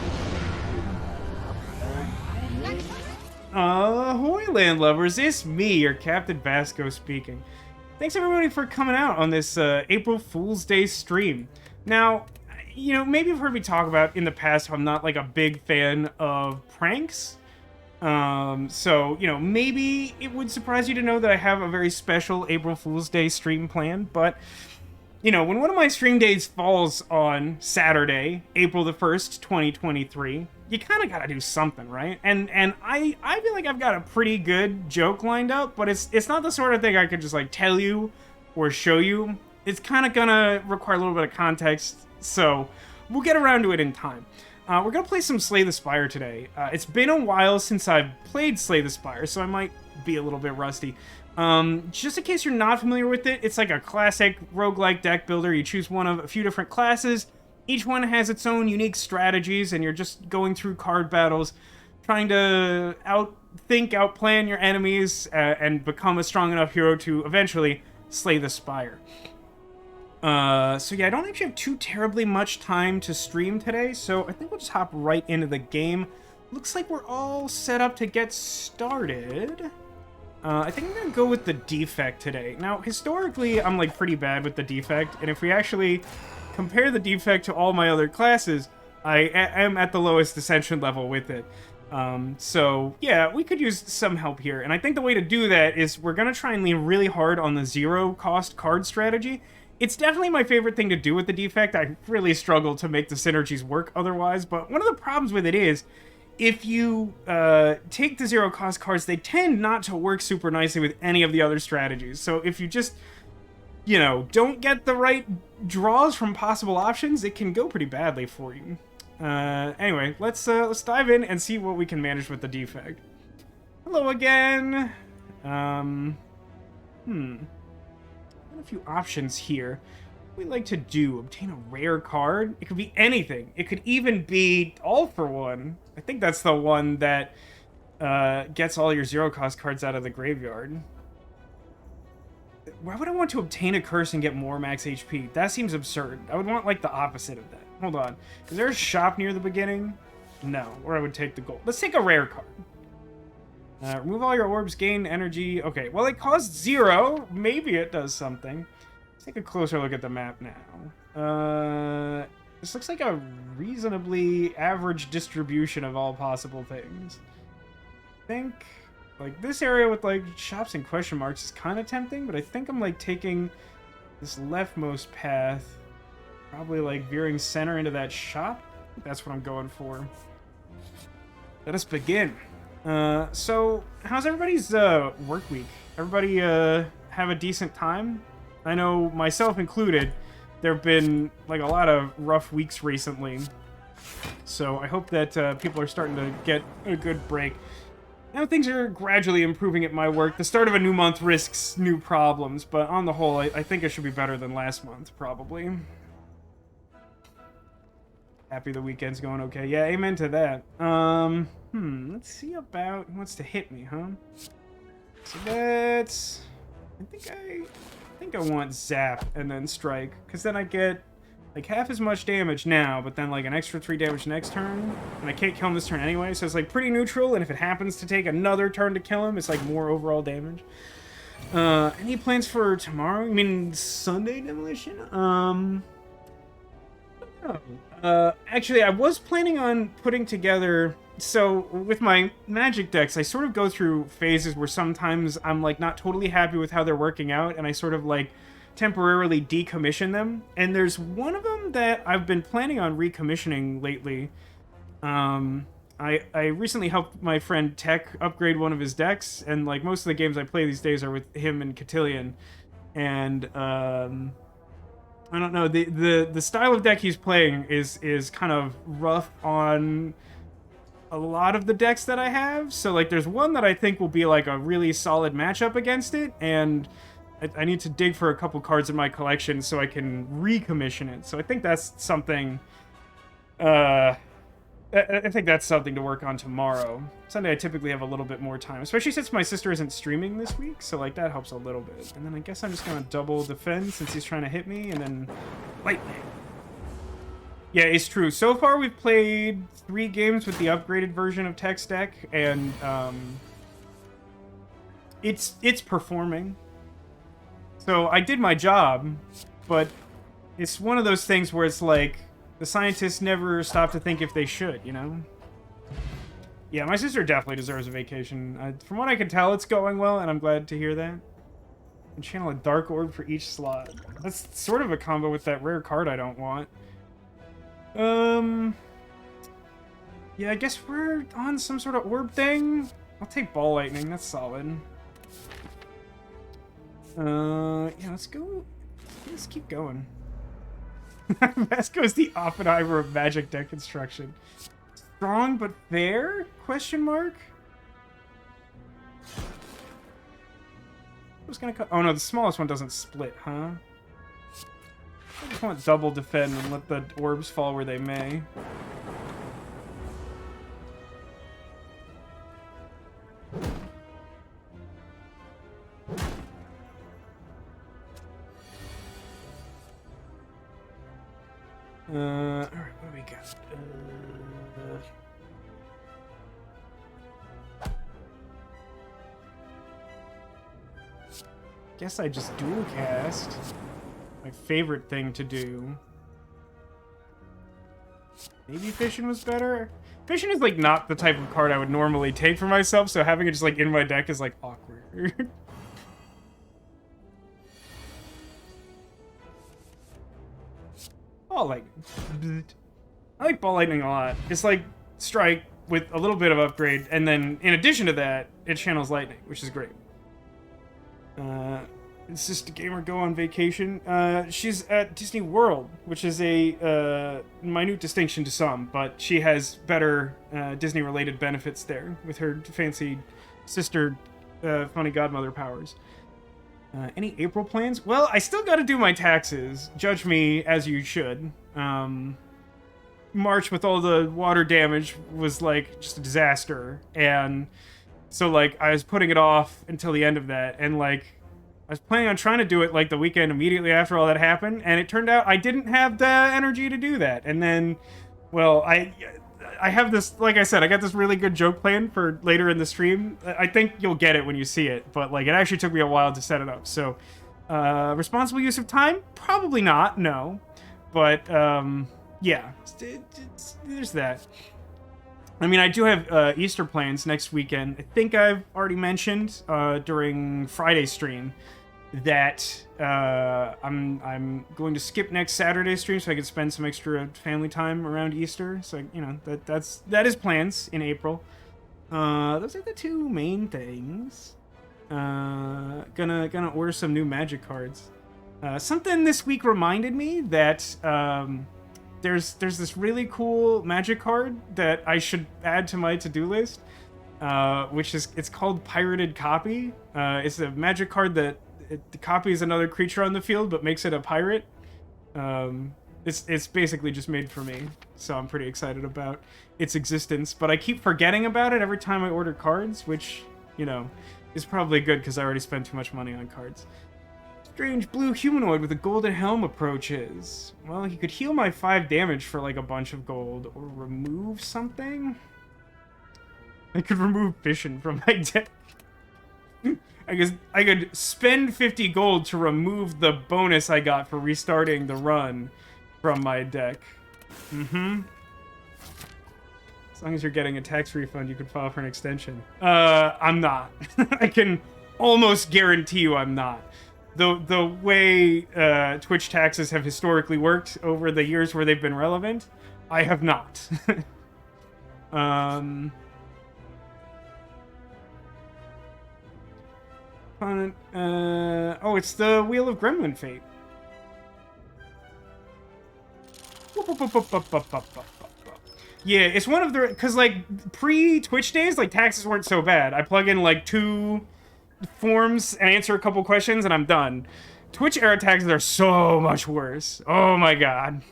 Ahoy, landlubbers! It's me, your Captain Vasco speaking. Thanks everybody for coming out on this April Fool's Day stream. Now, you know, maybe you've heard me talk about in the past how I'm not like a big fan of pranks. So, you know, maybe it would surprise you to know that I have a very special April Fool's Day stream planned, but, you know, when one of my stream days falls on Saturday, April the 1st, 2023, you kind of gotta do something, right? And I feel like I've got a pretty good joke lined up, but it's not the sort of thing I could just, like, tell you or show you. It's kind of gonna require a little bit of context, so we'll get around to it in time. We're going to play some Slay the Spire today. It's been a while since I've played Slay the Spire, so I might be a little bit rusty. Just in case you're not familiar with it, it's like a classic roguelike deck builder. You choose one of a few different classes. Each one has its own unique strategies, and you're just going through card battles, trying to outplan your enemies, and become a strong enough hero to eventually slay the Spire. So yeah, I don't actually have too terribly much time to stream today, so I think we'll just hop right into the game. Looks like we're all set up to get started. I think I'm gonna go with the Defect today. Now, historically, I'm like pretty bad with the Defect, and if we actually compare the Defect to all my other classes, I am at the lowest Ascension level with it. So yeah, we could use some help here, and I think the way to do that is we're gonna try and lean really hard on the zero-cost card strategy. It's definitely my favorite thing to do with the Defect. I really struggle to make the synergies work otherwise, but one of the problems with it is, if you take the zero-cost cards, they tend not to work super nicely with any of the other strategies. So if you just, you know, don't get the right draws from possible options, it can go pretty badly for you. Anyway, let's dive in and see what we can manage with the Defect. Hello again. A few options here. What we like to do, obtain a rare card. It could be anything. It could even be All for One. I think that's the one that gets all your zero-cost cards out of the graveyard. Why would I want to obtain a curse and get more max HP? That seems absurd. I would want, like, the opposite of that. Hold on. Is there a shop near the beginning? No, or I would take the gold. Let's take a rare card. Remove all your orbs, gain energy. Okay, well, it costs 0. Maybe it does something. Let's take a closer look at the map now. This looks like a reasonably average distribution of all possible things. I think, like, this area with, like, shops and question marks is kind of tempting, but I think I'm, like, taking this leftmost path, probably, like, veering center into that shop. That's what I'm going for. Let us begin. So, how's everybody's work week? Everybody have a decent time? I know, myself included, there have been like a lot of rough weeks recently. So I hope that people are starting to get a good break. Now things are gradually improving at my work. The start of a new month risks new problems, but on the whole, I think it should be better than last month, probably. Happy the weekend's going okay. Yeah, amen to that. Let's see about who wants to hit me, huh? So that's... I think I want Zap and then Strike, because then I get like half as much damage now, but then like an extra 3 damage next turn, and I can't kill him this turn anyway, so it's like pretty neutral, and if it happens to take another turn to kill him, it's like more overall damage. Any plans for tomorrow? I mean, Sunday demolition? Actually, I was planning on putting together... So, with my magic decks, I sort of go through phases where sometimes I'm, like, not totally happy with how they're working out, and I sort of, like, temporarily decommission them. And there's one of them that I've been planning on recommissioning lately. I recently helped my friend Tech upgrade one of his decks, and, like, most of the games I play these days are with him and Cotillion. And, I don't know, the style of deck he's playing is kind of rough on a lot of the decks that I have. So, like, there's one that I think will be, like, a really solid matchup against it, and I need to dig for a couple cards in my collection so I can recommission it. So I think that's something, I think that's something to work on tomorrow. Sunday I typically have a little bit more time, especially since my sister isn't streaming this week, so, like, that helps a little bit. And then I guess I'm just gonna double defend since he's trying to hit me, and then lightning. Yeah, it's true. So far, we've played 3 games with the upgraded version of Tech's deck, and it's performing. So I did my job, but it's one of those things where it's like the scientists never stop to think if they should, you know? Yeah, my sister definitely deserves a vacation. From what I can tell, it's going well, and I'm glad to hear that. And channel a Dark Orb for each slot. That's sort of a combo with that rare card I don't want. Yeah, I guess we're on some sort of orb thing. I'll take Ball Lightning, that's solid. Yeah, let's go. Let's keep going. Vasco is the Oppenheimer of Magic deck construction. Strong but fair? Question mark? Who's gonna cut? Oh no, the smallest one doesn't split, huh? I just want double defend and let the orbs fall where they may. Alright, what do we got? Guess I just dual cast. My favorite thing to do. Maybe Fission was better? Fission is, like, not the type of card I would normally take for myself, so having it just, like, in my deck is, like, awkward. Ball Lightning. I like Ball Lightning a lot. It's like Strike with a little bit of upgrade, and then, in addition to that, it channels Lightning, which is great. It's just a gamer go on vacation. She's at Disney World, which is a minute distinction to some, but she has better Disney-related benefits there with her fancy sister funny godmother powers. Any April plans? Well, I still gotta do my taxes. Judge me as you should. March with all the water damage was, like, just a disaster. And so, like, I was putting it off until the end of that. And, like, I was planning on trying to do it, like, the weekend immediately after all that happened. And it turned out I didn't have the energy to do that. And then, well, I have this, like I said, I got this really good joke planned for later in the stream. I think you'll get it when you see it. But, like, it actually took me a while to set it up. So Responsible use of time? Probably not, no. But, yeah, there's that. I mean, I do have Easter plans next weekend. I think I've already mentioned during Friday's stream that I'm going to skip next Saturday's stream so I can spend some extra family time around Easter. So, you know, that is plans in April. Those are the two main things. Gonna order some new Magic cards. Something this week reminded me that there's this really cool Magic card that I should add to my to-do list, which is it's called Pirated Copy. It's a Magic card that the copy is another creature on the field but makes it a pirate. It's basically just made for me, so I'm pretty excited about its existence. But I keep forgetting about it every time I order cards, which, you know, is probably good because I already spent too much money on cards. Strange blue humanoid with a golden helm approaches. Well, he could heal my 5 damage for like a bunch of gold, or remove something. I could remove Fission from my deck. I guess I could spend 50 gold to remove the bonus I got for restarting the run from my deck. Mm-hmm. As long as you're getting a tax refund, you could file for an extension. I'm not. I can almost guarantee you I'm not. The way Twitch taxes have historically worked over the years where they've been relevant, I have not. Oh, it's the Wheel of Gremlin Fate. Yeah, it's one of the... Because, like, pre-Twitch days, like, taxes weren't so bad. I plug in, like, 2 forms and answer a couple questions, and I'm done. Twitch-era taxes are so much worse. Oh, my God.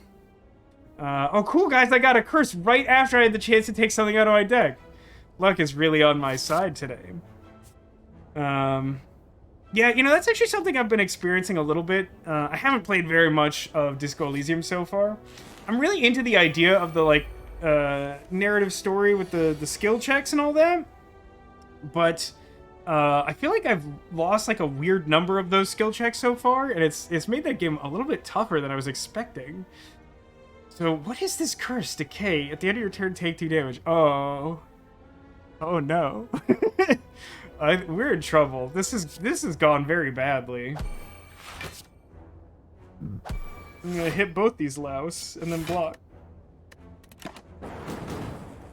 Oh, cool, guys. I got a curse right after I had the chance to take something out of my deck. Luck is really on my side today. Yeah, you know, that's actually something I've been experiencing a little bit. I haven't played very much of Disco Elysium so far. I'm really into the idea of the, like, narrative story with the skill checks and all that. But I feel like I've lost, like, a weird number of those skill checks so far, and it's made that game a little bit tougher than I was expecting. So, what is this curse? Decay. At the end of your turn, take 2 damage. Oh. Oh, no. We're in trouble. This has gone very badly. I'm gonna hit both these louse and then block.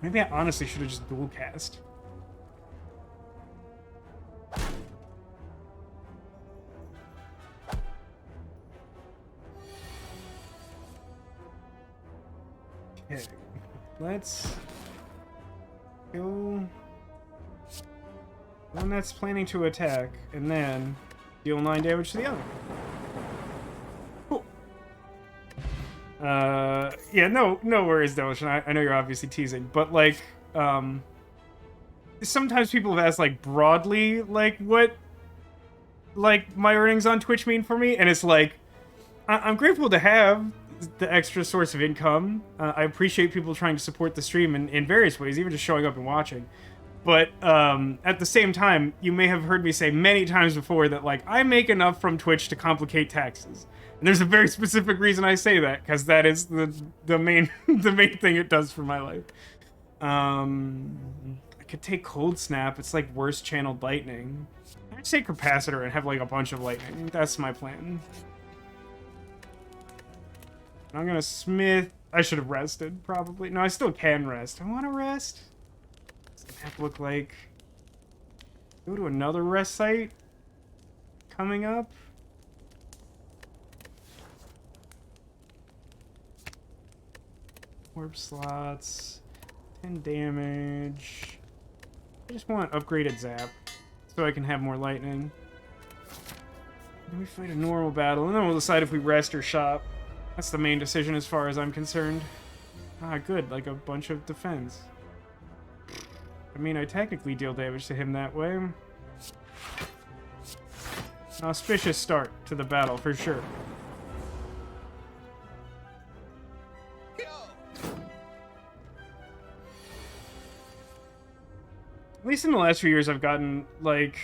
Maybe I honestly should have just dual cast. Okay, let's go. One that's planning to attack, and then deal 9 damage to the other. Cool. Yeah, no worries, Demolition. I know you're obviously teasing, but, like, sometimes people have asked, like, broadly, like, what, like, my earnings on Twitch mean for me, and it's like, I'm grateful to have the extra source of income. I appreciate people trying to support the stream in various ways, even just showing up and watching. But at the same time, you may have heard me say many times before that, like, I make enough from Twitch to complicate taxes. And there's a very specific reason I say that, because that is the main thing it does for my life. I could take Cold Snap. It's like worse channeled lightning. I'd say Capacitor and have like a bunch of lightning. That's my plan. I'm gonna Smith. I should have rested, probably. No, I still can rest. I want to rest. Have to look like go to another rest site coming up. Orb slots, 10 damage. I just want upgraded zap so I can have more lightning. Then we fight a normal battle, and then we'll decide if we rest or shop. That's the main decision as far as I'm concerned. Ah, good, like a bunch of defense. I mean, I technically deal damage to him that way. Auspicious start to the battle, for sure. At least in the last few years, I've gotten, like,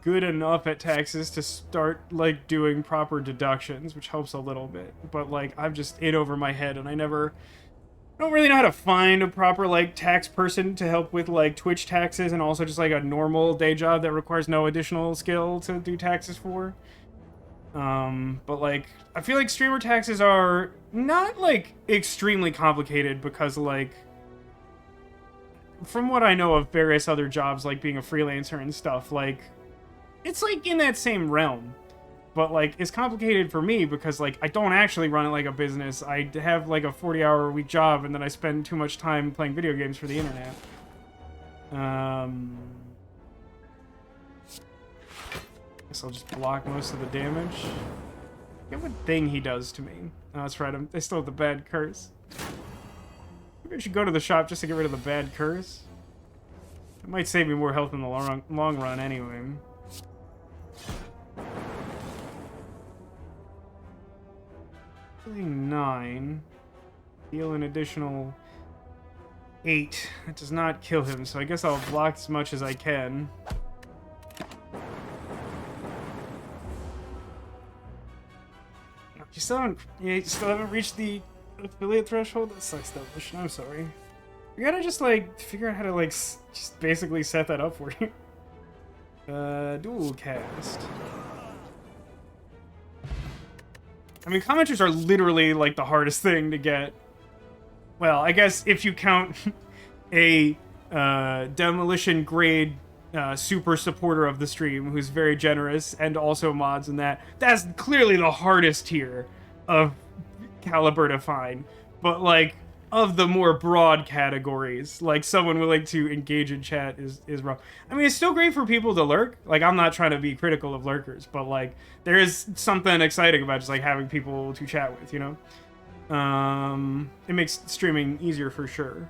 good enough at taxes to start, like, doing proper deductions, which helps a little bit. But, like, I'm just in over my head, and I don't really know how to find a proper, like, tax person to help with, like, Twitch taxes and also just, like, a normal day job that requires no additional skill to do taxes for. But, like, I feel like streamer taxes are not, like, extremely complicated because, like, from what I know of various other jobs, like being a freelancer and stuff, like, it's, like, in that same realm. But, like, it's complicated for me because, like, I don't actually run it like a business. I have, like, a 40-hour-a-week job, and then I spend too much time playing video games for the internet. Guess I'll just block most of the damage. Get what thing he does to me. Oh, that's right, I still have the bad curse. Maybe I should go to the shop just to get rid of the bad curse. It might save me more health in the long run anyway. Healing 9. Heal an additional 8. That does not kill him, so I guess I'll block as much as I can. You still haven't reached the affiliate threshold? That sucks, Devilish. I'm sorry. You gotta just, like, figure out how to, like, just basically set that up for you. Dual cast. I mean, commenters are literally, like, the hardest thing to get. Well, I guess if you count a demolition grade super supporter of the stream who's very generous and also mods and that's clearly the hardest tier of caliber to find. But, like, of the more broad categories, like, someone willing to engage in chat is rough. I mean, it's still great for people to lurk. Like, I'm not trying to be critical of lurkers, but, like, there is something exciting about just, like, having people to chat with, you know? It makes streaming easier for sure.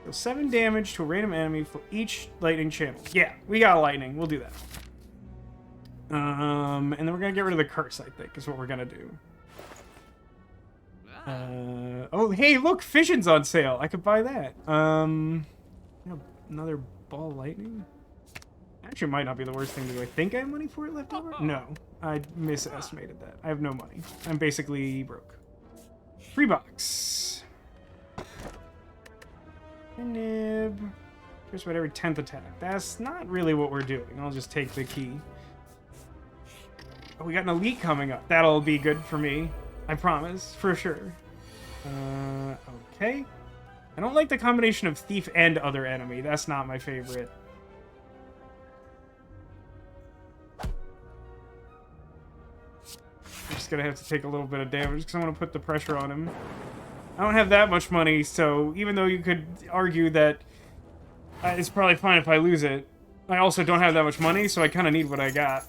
Deal 7 damage to a random enemy for each lightning channel. Yeah, we got lightning. We'll do that. And then we're gonna get rid of the curse, I think, is what we're gonna do. Oh, hey, look, Fission's on sale. I could buy that. Another ball of lightning? Actually, might not be the worst thing to do. I think I have money for it left over? No, I misestimated that. I have no money. I'm basically broke. Free box. Nib. Here's about every 10th attack. That's not really what we're doing. I'll just take the key. Oh, we got an elite coming up. That'll be good for me. I promise, for sure. Okay. I don't like the combination of thief and other enemy. That's not my favorite. I'm just gonna have to take a little bit of damage because I want to put the pressure on him. I don't have that much money, so even though you could argue that it's probably fine if I lose it, I also don't have that much money, so I kind of need what I got.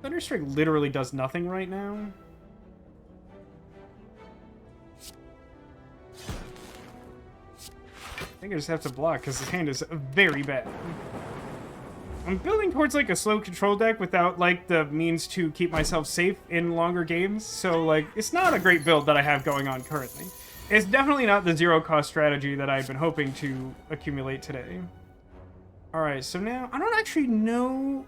Thunderstrike literally does nothing right now. I think I just have to block because his hand is very bad. I'm building towards, like, a slow control deck without, like, the means to keep myself safe in longer games, so, like, it's not a great build that I have going on currently. It's definitely not the zero-cost strategy that I've been hoping to accumulate today. Alright, so now, I don't actually know...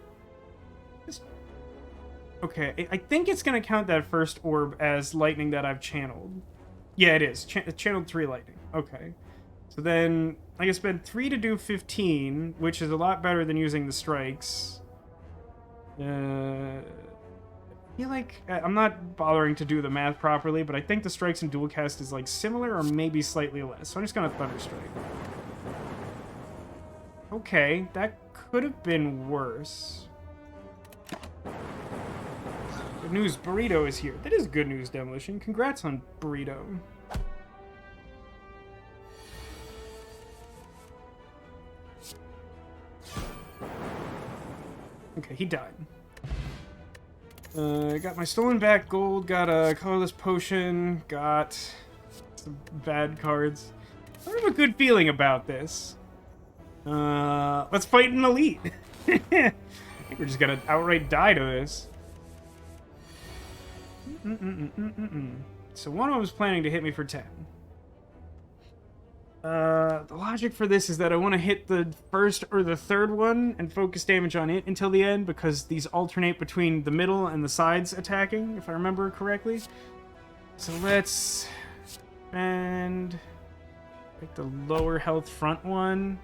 Okay, I think it's going to count that first orb as lightning that I've channeled. Yeah, it is. Channeled 3 lightning. Okay. So then, I can spend 3 to do 15, which is a lot better than using the strikes. I feel like... I'm not bothering to do the math properly, but I think the strikes and dual cast is, like, similar or maybe slightly less. So I'm just going to Thunderstrike. Okay, that could have been worse. Good news, Burrito is here. That is good news, Demolition. Congrats on Burrito. Okay, he died. Got my stolen back gold, got a colorless potion, got some bad cards. I have a good feeling about this. Let's fight an elite. I think we're just gonna outright die to this. So one of them was planning to hit me for 10. The logic for this is that I want to hit the first or the third one and focus damage on it until the end, because these alternate between the middle and the sides attacking, if I remember correctly. So let's spend like the lower health front one.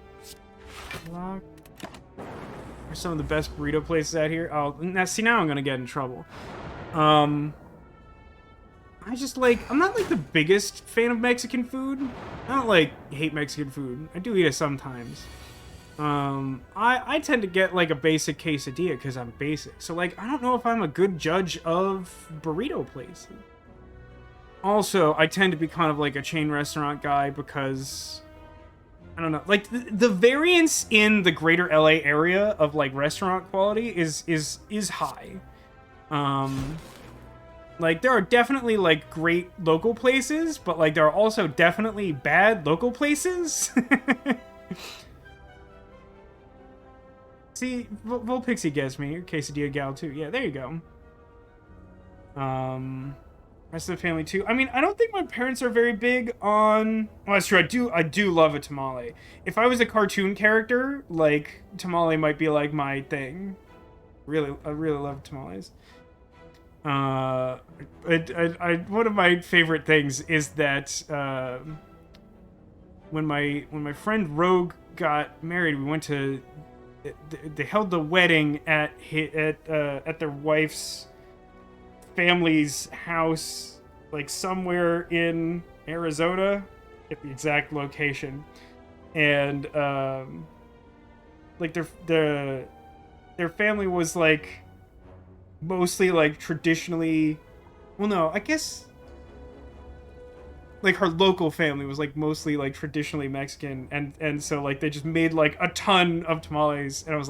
Lock. There's some of the best burrito places out here. Oh, now see, now I'm gonna get in trouble. I just I'm not like the biggest fan of Mexican food. I don't hate Mexican food. I do eat it sometimes. I tend to get like a basic quesadilla because I'm basic. So I don't know if I'm a good judge of burrito places. Also, I tend to be kind of like a chain restaurant guy because I don't know, the variance in the greater LA area of restaurant quality is high. There are definitely great local places, but there are also definitely bad local places. See, Volpixie gets me. Quesadilla gal too. Yeah, there you go. Rest of the family too. I mean, I don't think my parents are very big on. Oh, that's true. I do love a tamale. If I was a cartoon character, tamale might be my thing. I really love tamales. One of my favorite things is that when my friend Rogue got married, we went to. They held the wedding at their wife's family's house, somewhere in Arizona, at the exact location, and their family was mostly traditionally, well, no, I guess her local family was mostly traditionally Mexican, and so they just made a ton of tamales, and I was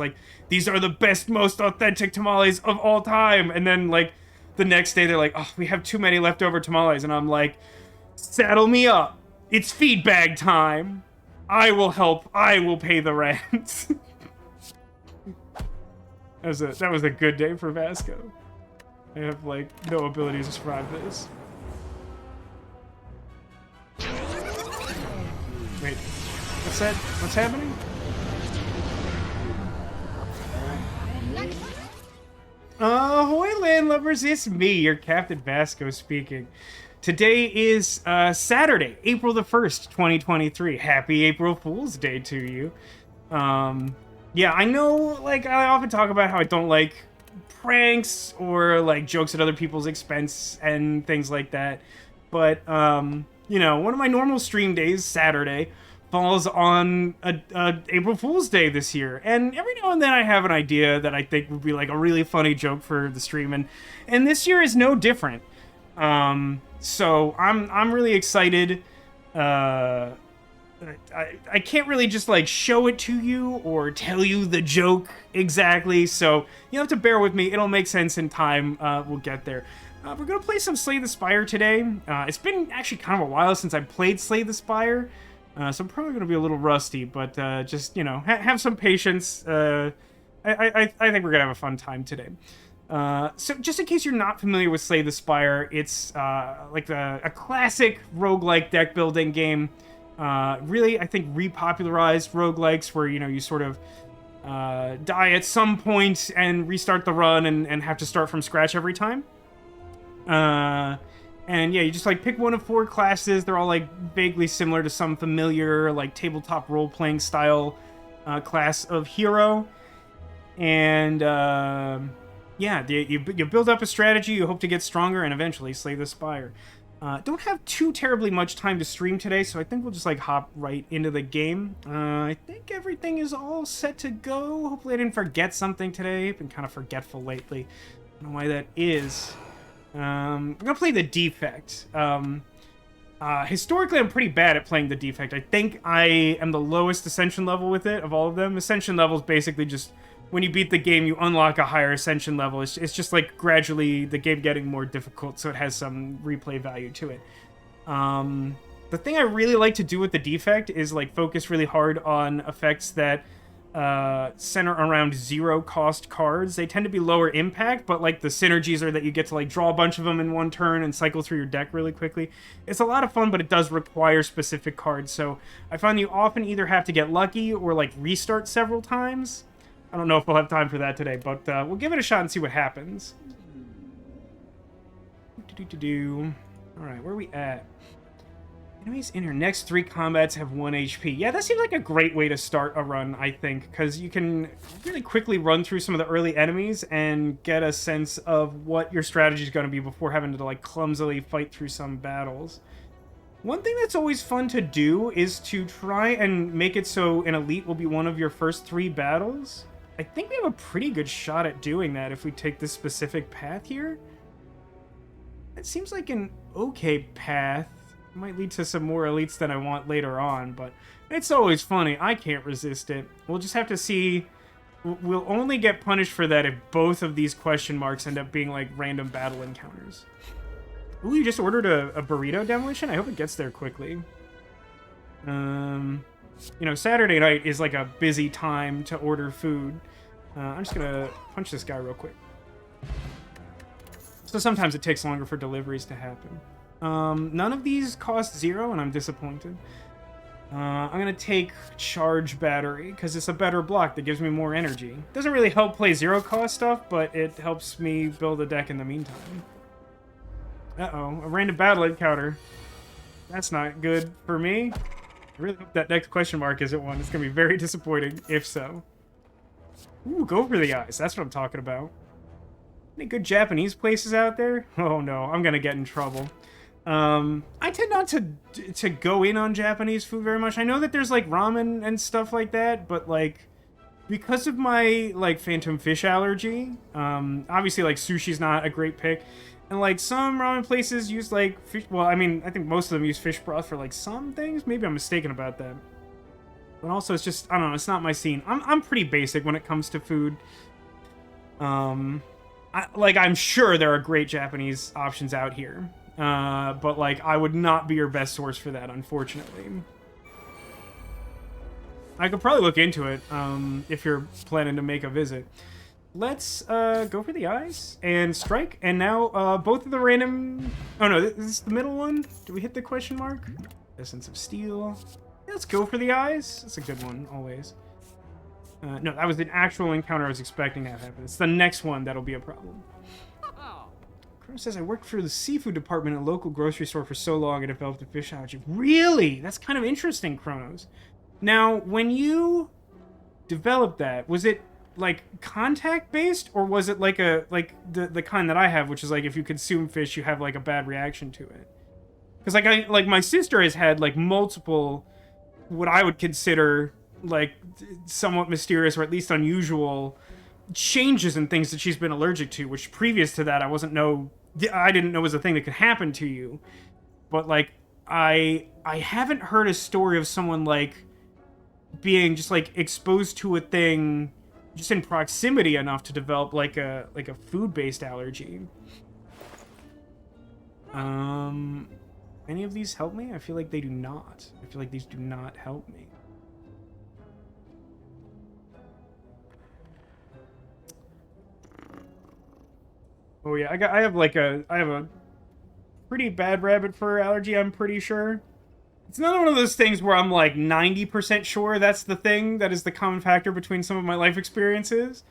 these are the best, most authentic tamales of all time. And then the next day they're oh, we have too many leftover tamales, and I'm saddle me up, it's feed bag time, I will help, I will pay the rent. That was a good day for Vasco. I have no ability to survive this. Wait, what's that? What's happening? Ahoy, landlubbers, it's me, your Captain Vasco speaking. Today is Saturday, April the 1st, 2023. Happy April Fool's Day to you. Yeah, I know, I often talk about how I don't like pranks or, jokes at other people's expense and things like that. But, you know, one of my normal stream days, Saturday, falls on a April Fool's Day this year. And every now and then I have an idea that I think would be, a really funny joke for the stream. And this year is no different. So I'm really excited. I can't really just show it to you or tell you the joke exactly, so you have to bear with me. It'll make sense in time. We'll get there. We're gonna play some Slay the Spire today. It's been actually kind of a while since I played Slay the Spire, so I'm probably gonna be a little rusty, but just, you know, have some patience. I think we're gonna have a fun time today. So just in case you're not familiar with Slay the Spire, it's a classic roguelike deck building game. Really, I think, repopularized roguelikes where, you know, you sort of die at some point and restart the run and have to start from scratch every time. And yeah, you just pick one of 4 classes. They're all vaguely similar to some familiar tabletop role-playing style class of hero. And yeah, you build up a strategy, you hope to get stronger, and eventually slay the Spire. Don't have too terribly much time to stream today, so I think we'll just hop right into the game. I think everything is all set to go. Hopefully I didn't forget something today. I've been kind of forgetful lately. I don't know why that is. I'm gonna play the Defect. Historically, I'm pretty bad at playing the Defect. I think I am the lowest Ascension level with it of all of them. Ascension level is basically just when you beat the game, you unlock a higher Ascension level. It's just gradually the game getting more difficult, so it has some replay value to it. The thing I really like to do with the Defect is focus really hard on effects that center around zero cost cards. They tend to be lower impact, but like the synergies are that you get to like draw a bunch of them in one turn and cycle through your deck really quickly. It's a lot of fun, but it does require specific cards. So I find you often either have to get lucky or like restart several times. I don't know if we'll have time for that today, but we'll give it a shot and see what happens. Alright, where are we at? Enemies in your next 3 combats have 1 HP. Yeah, that seems like a great way to start a run, I think, because you can really quickly run through some of the early enemies and get a sense of what your strategy is going to be before having to, like, clumsily fight through some battles. One thing that's always fun to do is to try and make it so an elite will be one of your first 3 battles. I think we have a pretty good shot at doing that if we take this specific path here. It seems like an okay path. Might lead to some more elites than I want later on, but it's always funny. I can't resist it. We'll just have to see. We'll only get punished for that if both of these question marks end up being like random battle encounters. Ooh, you just ordered a burrito demolition? I hope it gets there quickly. You know, Saturday night is like a busy time to order food. I'm just gonna punch this guy real quick. So sometimes it takes longer for deliveries to happen. None of these cost 0, and I'm disappointed. I'm gonna take Charge Battery, because it's a better block that gives me more energy. Doesn't really help play 0 cost stuff, but it helps me build a deck in the meantime. Uh-oh, a random battle encounter. That's not good for me. I really hope that next question mark isn't one. It's gonna be very disappointing, if so. Ooh, go for the eyes. That's what I'm talking about. Any good Japanese places out there? Oh no, I'm gonna get in trouble. I tend not to go in on Japanese food very much. I know that there's like ramen and stuff like that, but like because of my like phantom fish allergy, obviously like sushi's not a great pick. And like some ramen places use like fish, well, I mean, I think most of them use fish broth for like some things. Maybe I'm mistaken about that. But also it's just, I don't know, it's not my scene. I'm pretty basic when it comes to food. I'm sure there are great Japanese options out here. But like I would not be your best source for that, unfortunately. I could probably look into it if you're planning to make a visit. Let's go for the eyes and strike. And now both of the random... Oh no, this is the middle one. Do we hit the question mark? Essence of Steel. Yeah, let's go for the eyes. That's a good one, always. No, that was an actual encounter I was expecting to have happen. It's the next one that'll be a problem. Crow says, I worked for the seafood department at a local grocery store for so long I developed a fish allergy. Really? That's kind of interesting, Kronos. Now, when you developed that, was it like contact-based, or was it like the kind that I have, which is like if you consume fish, you have like a bad reaction to it? Because like my sister has had like multiple, what I would consider like somewhat mysterious or at least unusual changes and things that she's been allergic to, which previous to that I didn't know was a thing that could happen to you. But like I haven't heard a story of someone like being just like exposed to a thing just in proximity enough to develop like a food-based allergy. Any of these help me? I feel like they do not. I feel like these do not help me. Oh yeah, I have a pretty bad rabbit fur allergy, I'm pretty sure. It's not one of those things where I'm like 90% sure that's the thing that is the common factor between some of my life experiences.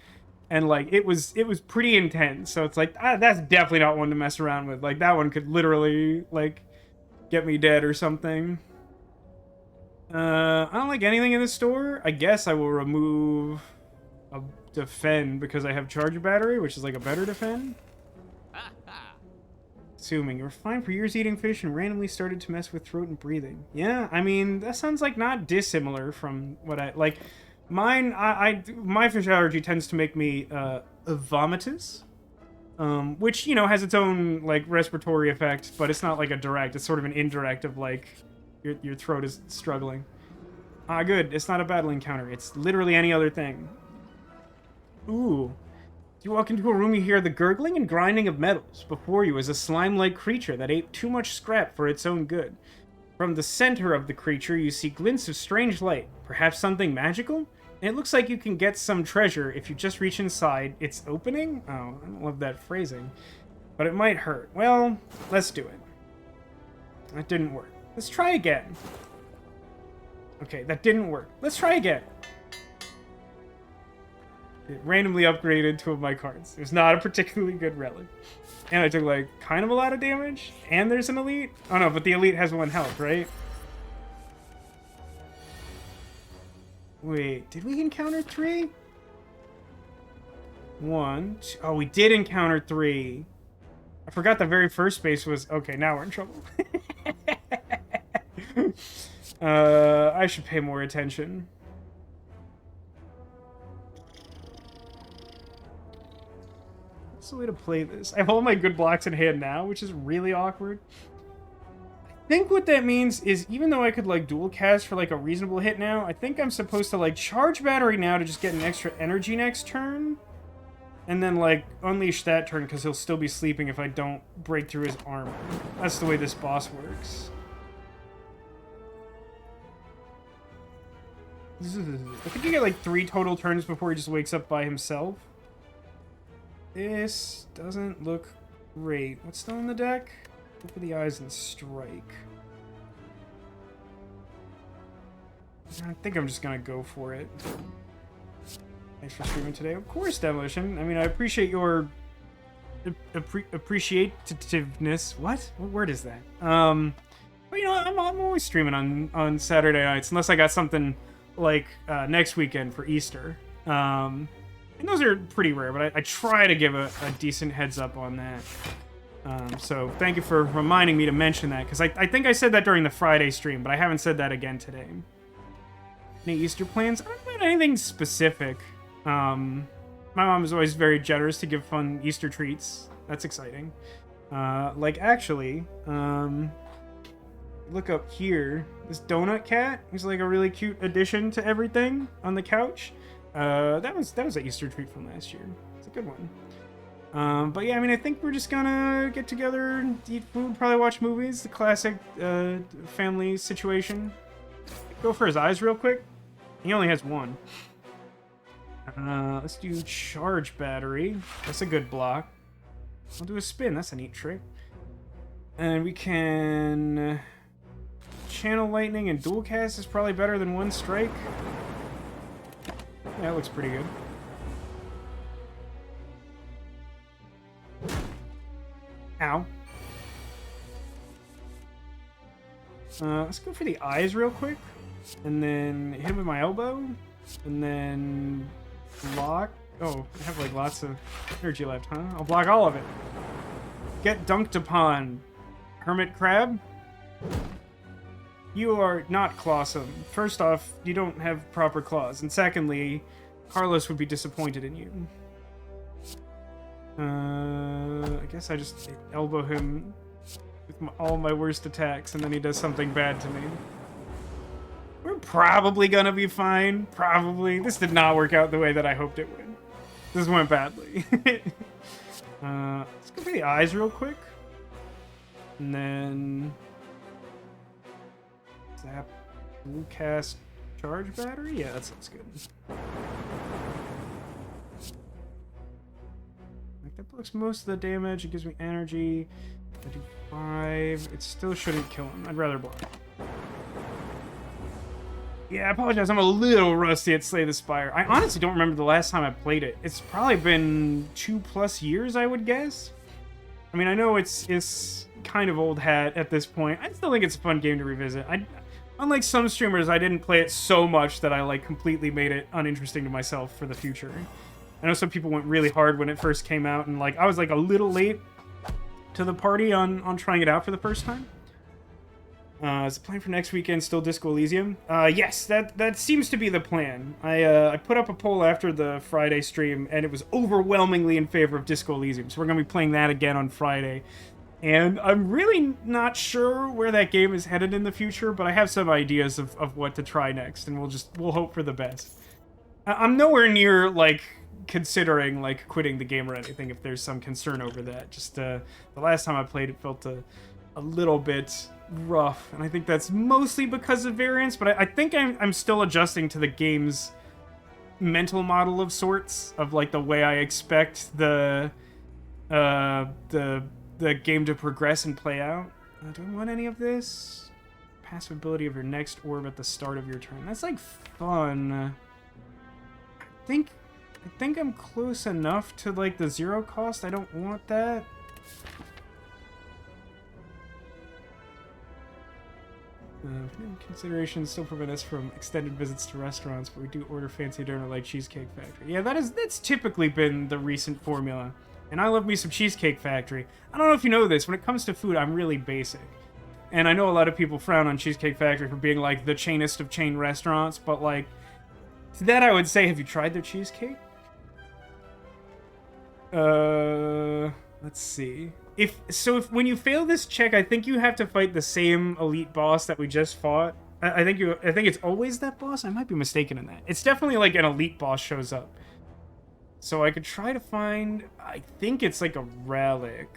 And like it was pretty intense. So it's like that's definitely not one to mess around with. Like that one could literally like get me dead or something. I don't like anything in the store. I guess I will remove a defend because I have charge battery, which is like a better defend. Assuming you were fine for years eating fish and randomly started to mess with throat and breathing. Yeah, I mean, that sounds like not dissimilar from what I... Like, mine, my fish allergy tends to make me vomitous. Which, you know, has its own, like, respiratory effect, but it's not like a direct. It's sort of an indirect of, like, your throat is struggling. Ah, good. It's not a battle encounter. It's literally any other thing. Ooh. You walk into a room, you hear the gurgling and grinding of metals. Before you is a slime-like creature that ate too much scrap for its own good. From the center of the creature, you see glints of strange light. Perhaps something magical? It looks like you can get some treasure if you just reach inside its opening. Oh, I don't love that phrasing. But it might hurt. Well, let's do it. That didn't work. Let's try again. Okay, that didn't work. Let's try again. It randomly upgraded 2 of my cards. It was not a particularly good relic. And I took, like, kind of a lot of damage. And there's an elite. Oh, no, but the elite has 1 health, right? Wait, did we encounter 3? 1, 2... Oh, we did encounter 3. I forgot the very first space was... Okay, now we're in trouble. I should pay more attention. What's the way to play this? I have all my good blocks in hand now, which is really awkward. I think what that means is, even though I could, like, dual cast for, like, a reasonable hit now, I think I'm supposed to, like, charge battery now to just get an extra energy next turn. And then, like, unleash that turn, because he'll still be sleeping if I don't break through his armor. That's the way this boss works. I think you get, like, 3 total turns before he just wakes up by himself. This doesn't look great. What's still in the deck? Look for the eyes and strike. I think I'm just gonna go for it. Thanks for streaming today. Of course, Demolition. I mean, I appreciate your appreciativeness. What word is that? But you know, I'm always streaming on Saturday nights, unless I got something like next weekend for Easter. And those are pretty rare, but I try to give a decent heads up on that. So thank you for reminding me to mention that, because I think I said that during the Friday stream, but I haven't said that again today. Any Easter plans? I don't know about anything specific. My mom is always very generous to give fun Easter treats. That's exciting. Like, actually, look up here. This donut cat is like a really cute addition to everything on the couch. That was an Easter treat from last year. It's a good one. But yeah, I mean, I think we're just gonna get together and eat food, probably watch movies. The classic family situation. Go for his eyes real quick. He only has 1. Let's do charge battery. That's a good block. I'll do a spin. That's a neat trick. And we can... Channel lightning and dual cast is probably better than 1 strike. Yeah, that looks pretty good. Ow. Let's go for the eyes real quick. And then hit him with my elbow. And then block. Oh, I have like lots of energy left, huh? I'll block all of it. Get dunked upon, hermit crab. You are not clawsome. First off, you don't have proper claws. And secondly, Carlos would be disappointed in you. I guess I just elbow him with all my worst attacks, and then he does something bad to me. We're probably gonna be fine. Probably. This did not work out the way that I hoped it would. This went badly. Let's go for the eyes real quick. And then... Zap. Blue cast charge battery? Yeah, that sounds good. Like, that blocks most of the damage. It gives me energy. I do 5. It still shouldn't kill him. I'd rather block. Yeah, I apologize. I'm a little rusty at Slay the Spire. I honestly don't remember the last time I played it. It's probably been 2+ years, I would guess. I mean, I know it's kind of old hat at this point. I still think it's a fun game to revisit. Unlike some streamers, I didn't play it so much that I like completely made it uninteresting to myself for the future. I know some people went really hard when it first came out, and like I was like a little late to the party on trying it out for the first time. Is the plan for next weekend still Disco Elysium? Yes, that seems to be the plan. I put up a poll after the Friday stream, and it was overwhelmingly in favor of Disco Elysium, so we're going to be playing that again on Friday. And I'm really not sure where that game is headed in the future, but I have some ideas of what to try next, and we'll hope for the best. I'm nowhere near, like, considering, like, quitting the game or anything if there's some concern over that. Just, the last time I played it felt a little bit rough, and I think that's mostly because of variance, but I think I'm still adjusting to the game's mental model of sorts of like the way I expect the game to progress and play out. Do I want any of this? Passive ability of your next orb at the start of your turn. That's like fun. I think I'm close enough to like the 0 cost. I don't want that. Considerations still prevent us from extended visits to restaurants, but we do order fancy dinner like Cheesecake Factory. Yeah, that's typically been the recent formula. And I love me some Cheesecake Factory. I don't know if you know this, when it comes to food, I'm really basic. And I know a lot of people frown on Cheesecake Factory for being like the chainest of chain restaurants, but like, to that I would say, have you tried their cheesecake? Let's see. If when you fail this check, I think you have to fight the same elite boss that we just fought. I think it's always that boss. I might be mistaken in that. It's definitely like an elite boss shows up. So I could try to find. I think it's like a relic.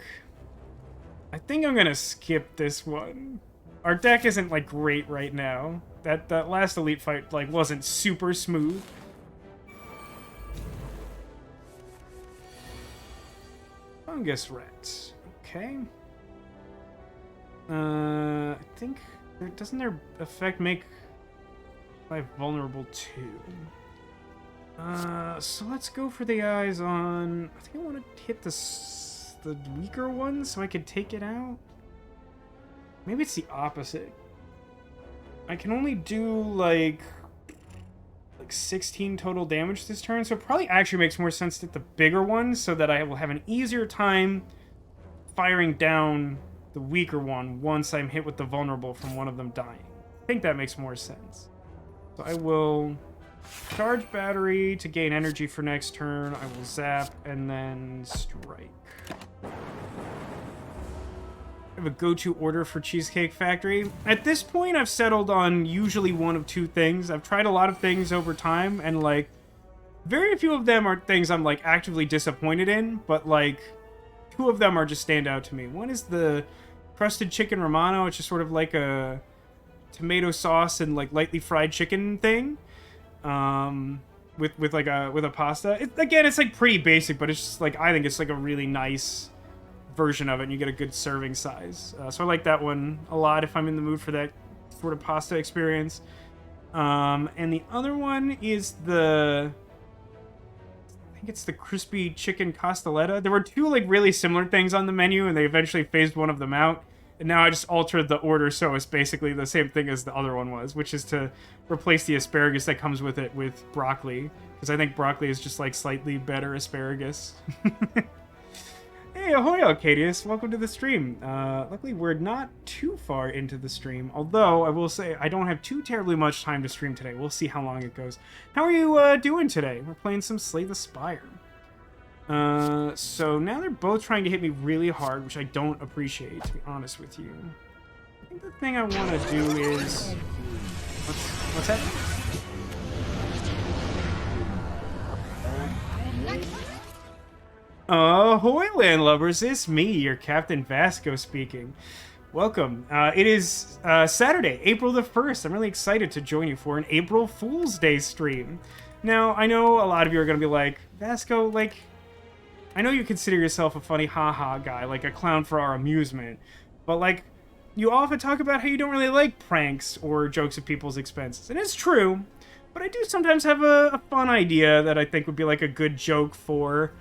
I think I'm gonna skip this one. Our deck isn't like great right now. That last elite fight like wasn't super smooth. Fungus rat. Okay. I think doesn't their effect make life vulnerable too? So let's go for the eyes on. I think I want to hit the weaker one so I could take it out. Maybe it's the opposite. I can only do like 16 total damage this turn, so it probably actually makes more sense to hit the bigger one so that I will have an easier time firing down the weaker one once I'm hit with the vulnerable from one of them dying. I think that makes more sense. So I will charge battery to gain energy for next turn. I will zap and then strike. I have a go-to order for Cheesecake Factory. At this point, I've settled on usually one of two things. I've tried a lot of things over time, and like very few of them are things I'm like actively disappointed in, but like two of them are just stand out to me. One is the crusted chicken romano. It's just sort of like a tomato sauce and like lightly fried chicken thing, with a pasta. It's like pretty basic, but it's just like I think it's like a really nice version of it, and you get a good serving size. So I like that one a lot if I'm in the mood for that sort of pasta experience. And the other one is I think it's the crispy chicken costoletta. There were two like really similar things on the menu, and they eventually phased one of them out. And now I just altered the order so it's basically the same thing as the other one was, which is to replace the asparagus that comes with it with broccoli, because I think broccoli is just like slightly better asparagus. Hey, ahoy, Arcadius. Welcome to the stream. Luckily, we're not too far into the stream, although I will say I don't have too terribly much time to stream today. We'll see how long it goes. How are you doing today? We're playing some Slay the Spire. So now they're both trying to hit me really hard, which I don't appreciate, to be honest with you. I think the thing I want to do is... What's happening? Ahoy, landlubbers, it's me, your Captain Vasco speaking. Welcome. It is Saturday, April the 1st. I'm really excited to join you for an April Fool's Day stream. Now, I know a lot of you are going to be like, Vasco, like, I know you consider yourself a funny haha guy, like a clown for our amusement, but like, you often talk about how you don't really like pranks or jokes at people's expenses. And it's true, but I do sometimes have a fun idea that I think would be like a good joke for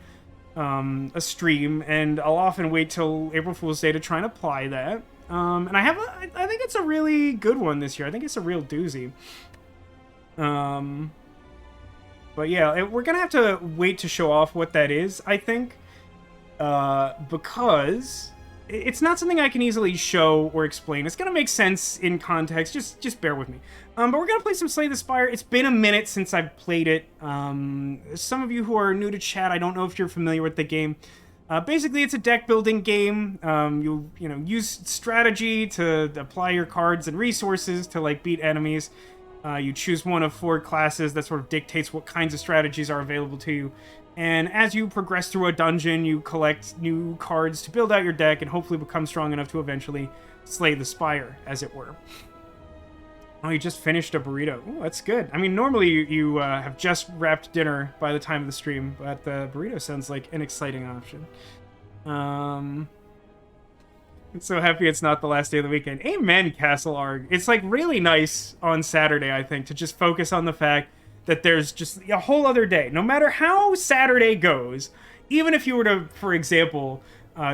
a stream, and I'll often wait till April Fool's Day to try and apply that. And I think it's a really good one this year. I think it's a real doozy. But yeah, we're gonna have to wait to show off what that is, I think, because it's not something I can easily show or explain. It's gonna make sense in context. Just bear with me. But we're gonna play some Slay the Spire. It's been a minute since I've played it. Some of you who are new to chat, I don't know if you're familiar with the game. Basically, it's a deck building game. You use strategy to apply your cards and resources to like beat enemies. You choose one of 4 classes that sort of dictates what kinds of strategies are available to you. And as you progress through a dungeon, you collect new cards to build out your deck and hopefully become strong enough to eventually slay the Spire, as it were. Oh, you just finished a burrito. Oh, that's good. I mean, normally you have just wrapped dinner by the time of the stream, but the burrito sounds like an exciting option. I'm so happy it's not the last day of the weekend. Amen, Castle Arg. It's like really nice on Saturday, I think, to just focus on the fact that there's just a whole other day. No matter how Saturday goes, even if you were to, for example,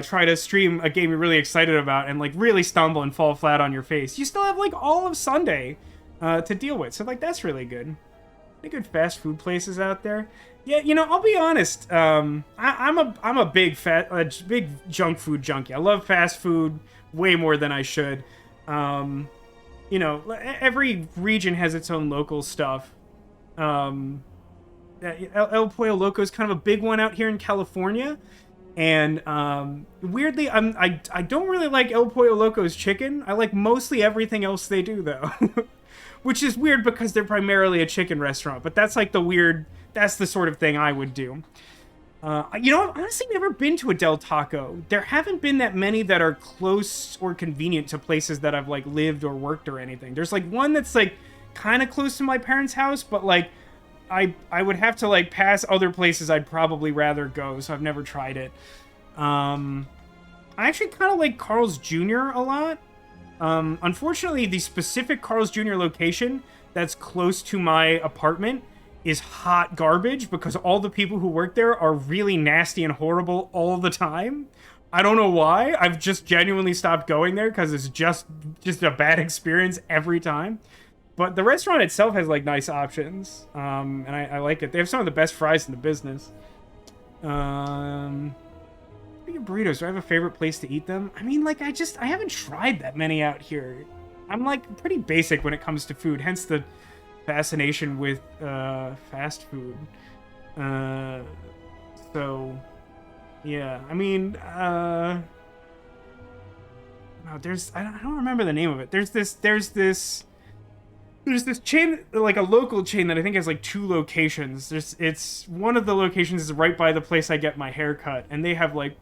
try to stream a game you're really excited about and like really stumble and fall flat on your face, you still have like all of Sunday to deal with. So like that's really good. Any good fast food places out there? Yeah, you know, I'll be honest. I'm a big junk food junkie. I love fast food way more than I should. You know, every region has its own local stuff. El Pollo Loco is kind of a big one out here in California. And weirdly, I don't really like El Pollo Loco's chicken. I like mostly everything else they do, though. Which is weird because they're primarily a chicken restaurant. But that's like that's the sort of thing I would do. You know, I've honestly never been to a Del Taco. There haven't been that many that are close or convenient to places that I've like lived or worked or anything. There's like one that's like kind of close to my parents' house, but like I would have to like pass other places I'd probably rather go, so I've never tried it. I actually kind of like Carl's Jr. a lot. Unfortunately, the specific Carl's Jr. location that's close to my apartment is hot garbage because all the people who work there are really nasty and horrible all the time. I don't know why. I've just genuinely stopped going there because it's just a bad experience every time. But the restaurant itself has like nice options, and I like it. They have some of the best fries in the business. Speaking of burritos, do I have a favorite place to eat them? I mean, like I haven't tried that many out here. I'm like pretty basic when it comes to food, hence the fascination with fast food. So yeah, I mean, no, I don't remember the name of it. There's this chain, like a local chain that I think has like 2 locations. It's one of the locations is right by the place I get my hair cut, and they have like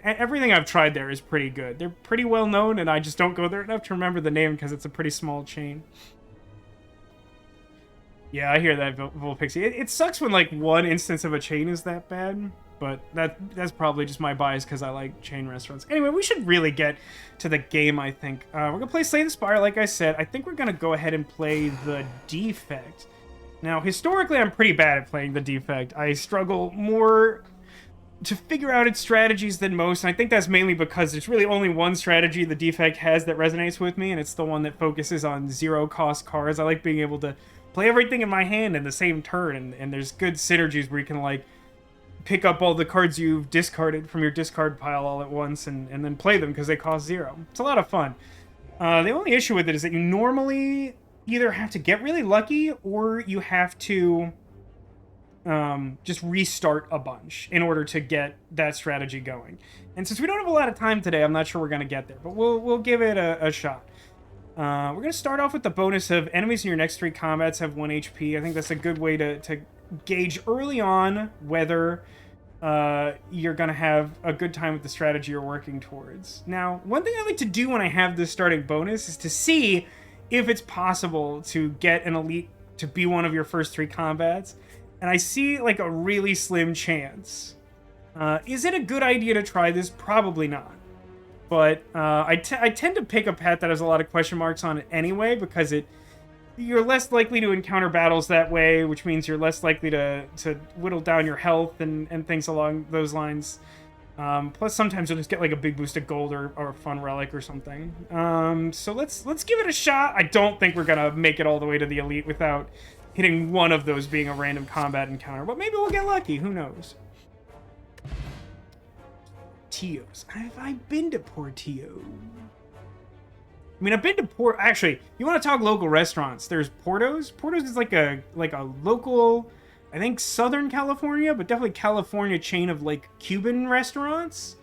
everything I've tried there is pretty good. They're pretty well known, and I just don't go there enough to remember the name because it's a pretty small chain. Yeah, I hear that, Volpixie. It sucks when like one instance of a chain is that bad, but that's probably just my bias because I like chain restaurants. Anyway, we should really get to the game, I think. We're going to play Slay the Spire, like I said. I think we're going to go ahead and play the Defect. Now, historically, I'm pretty bad at playing the Defect. I struggle more to figure out its strategies than most, and I think that's mainly because there's really only one strategy the Defect has that resonates with me, and it's the one that focuses on zero-cost cards. I like being able to play everything in my hand in the same turn, and there's good synergies where you can, like, pick up all the cards you've discarded from your discard pile all at once and then play them because they cost 0. It's a lot of fun. The only issue with it is that you normally either have to get really lucky or you have to just restart a bunch in order to get that strategy going. And since we don't have a lot of time today, I'm not sure we're going to get there, but we'll give it a shot. We're going to start off with the bonus of enemies in your next 3 combats have 1 HP. I think that's a good way to gauge early on whether you're going to have a good time with the strategy you're working towards. Now, one thing I like to do when I have this starting bonus is to see if it's possible to get an elite to be one of your first 3 combats. And I see like a really slim chance. Is it a good idea to try this? Probably not. But I tend to pick a pet that has a lot of question marks on it anyway, because you're less likely to encounter battles that way, which means you're less likely to whittle down your health and things along those lines. Plus, sometimes you'll just get like a big boost of gold or a fun relic or something. So let's give it a shot. I don't think we're gonna make it all the way to the elite without hitting one of those being a random combat encounter, but maybe we'll get lucky. Who knows? Portillo's. Have I been to Portillo? I mean, I've been to Actually, you want to talk local restaurants? There's Porto's. Porto's is like a local, I think Southern California, but definitely California chain of like Cuban restaurants.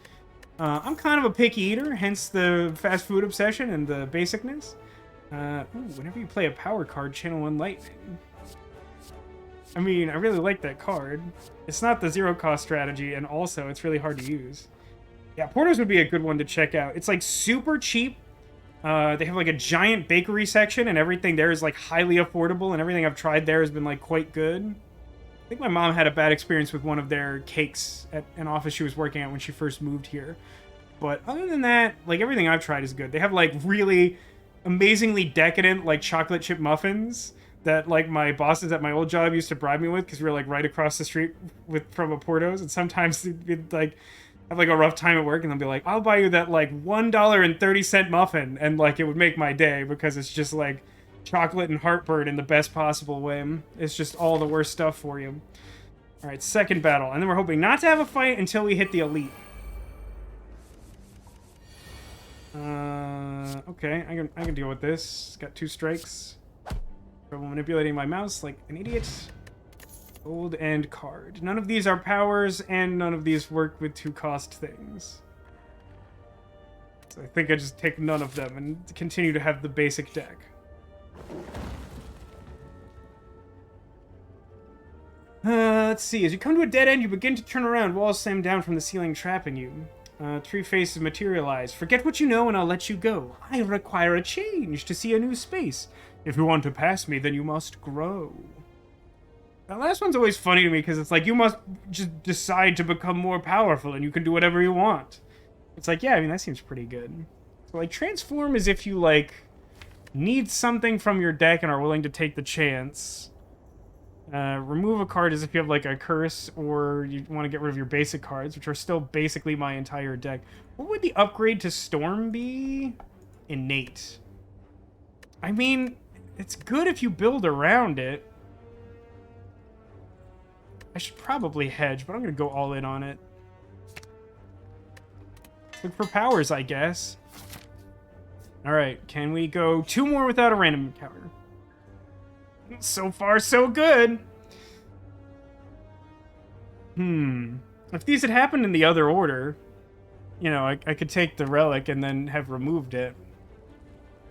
I'm kind of a picky eater, hence the fast food obsession and the basicness. Whenever you play a power card, channel 1 lightning. I mean, I really like that card. It's not the zero cost strategy, and also it's really hard to use. Yeah, Porto's would be a good one to check out. It's like super cheap, They have like a giant bakery section, and everything there is like highly affordable, and everything I've tried there has been like quite good. I think my mom had a bad experience with one of their cakes at an office she was working at when she first moved here. But other than that, like everything I've tried is good. They have like really amazingly decadent like chocolate chip muffins that like my bosses at my old job used to bribe me with because we were like right across the street from a Porto's, and sometimes they'd like have like a rough time at work and they'll be like, I'll buy you that like $1.30 muffin, and like it would make my day because it's just like chocolate and heartburn in the best possible way. It's just all the worst stuff for you. All right, second battle, and then we're hoping not to have a fight until we hit the elite. Okay, I can deal with this. Got 2 strikes. Trouble manipulating my mouse like an idiot. Gold and card. None of these are powers, and none of these work with 2-cost things. So I think I just take none of them and continue to have the basic deck. Let's see. As you come to a dead end, you begin to turn around. Walls slam down from the ceiling, trapping you. 3 faces materialize. Forget what you know and I'll let you go. I require a change to see a new space. If you want to pass me, then you must grow. That last one's always funny to me because it's like you must just decide to become more powerful and you can do whatever you want. It's like, yeah, I mean, that seems pretty good. So, like, transform is if you, like, need something from your deck and are willing to take the chance. Remove a card as if you have like a curse or you want to get rid of your basic cards, which are still basically my entire deck. What would the upgrade to Storm be? Innate. I mean, it's good if you build around it. I should probably hedge, but I'm going to go all in on it. Look for powers, I guess. Alright, can we go 2 more without a random encounter? So far, so good. If these had happened in the other order, you know, I could take the relic and then have removed it.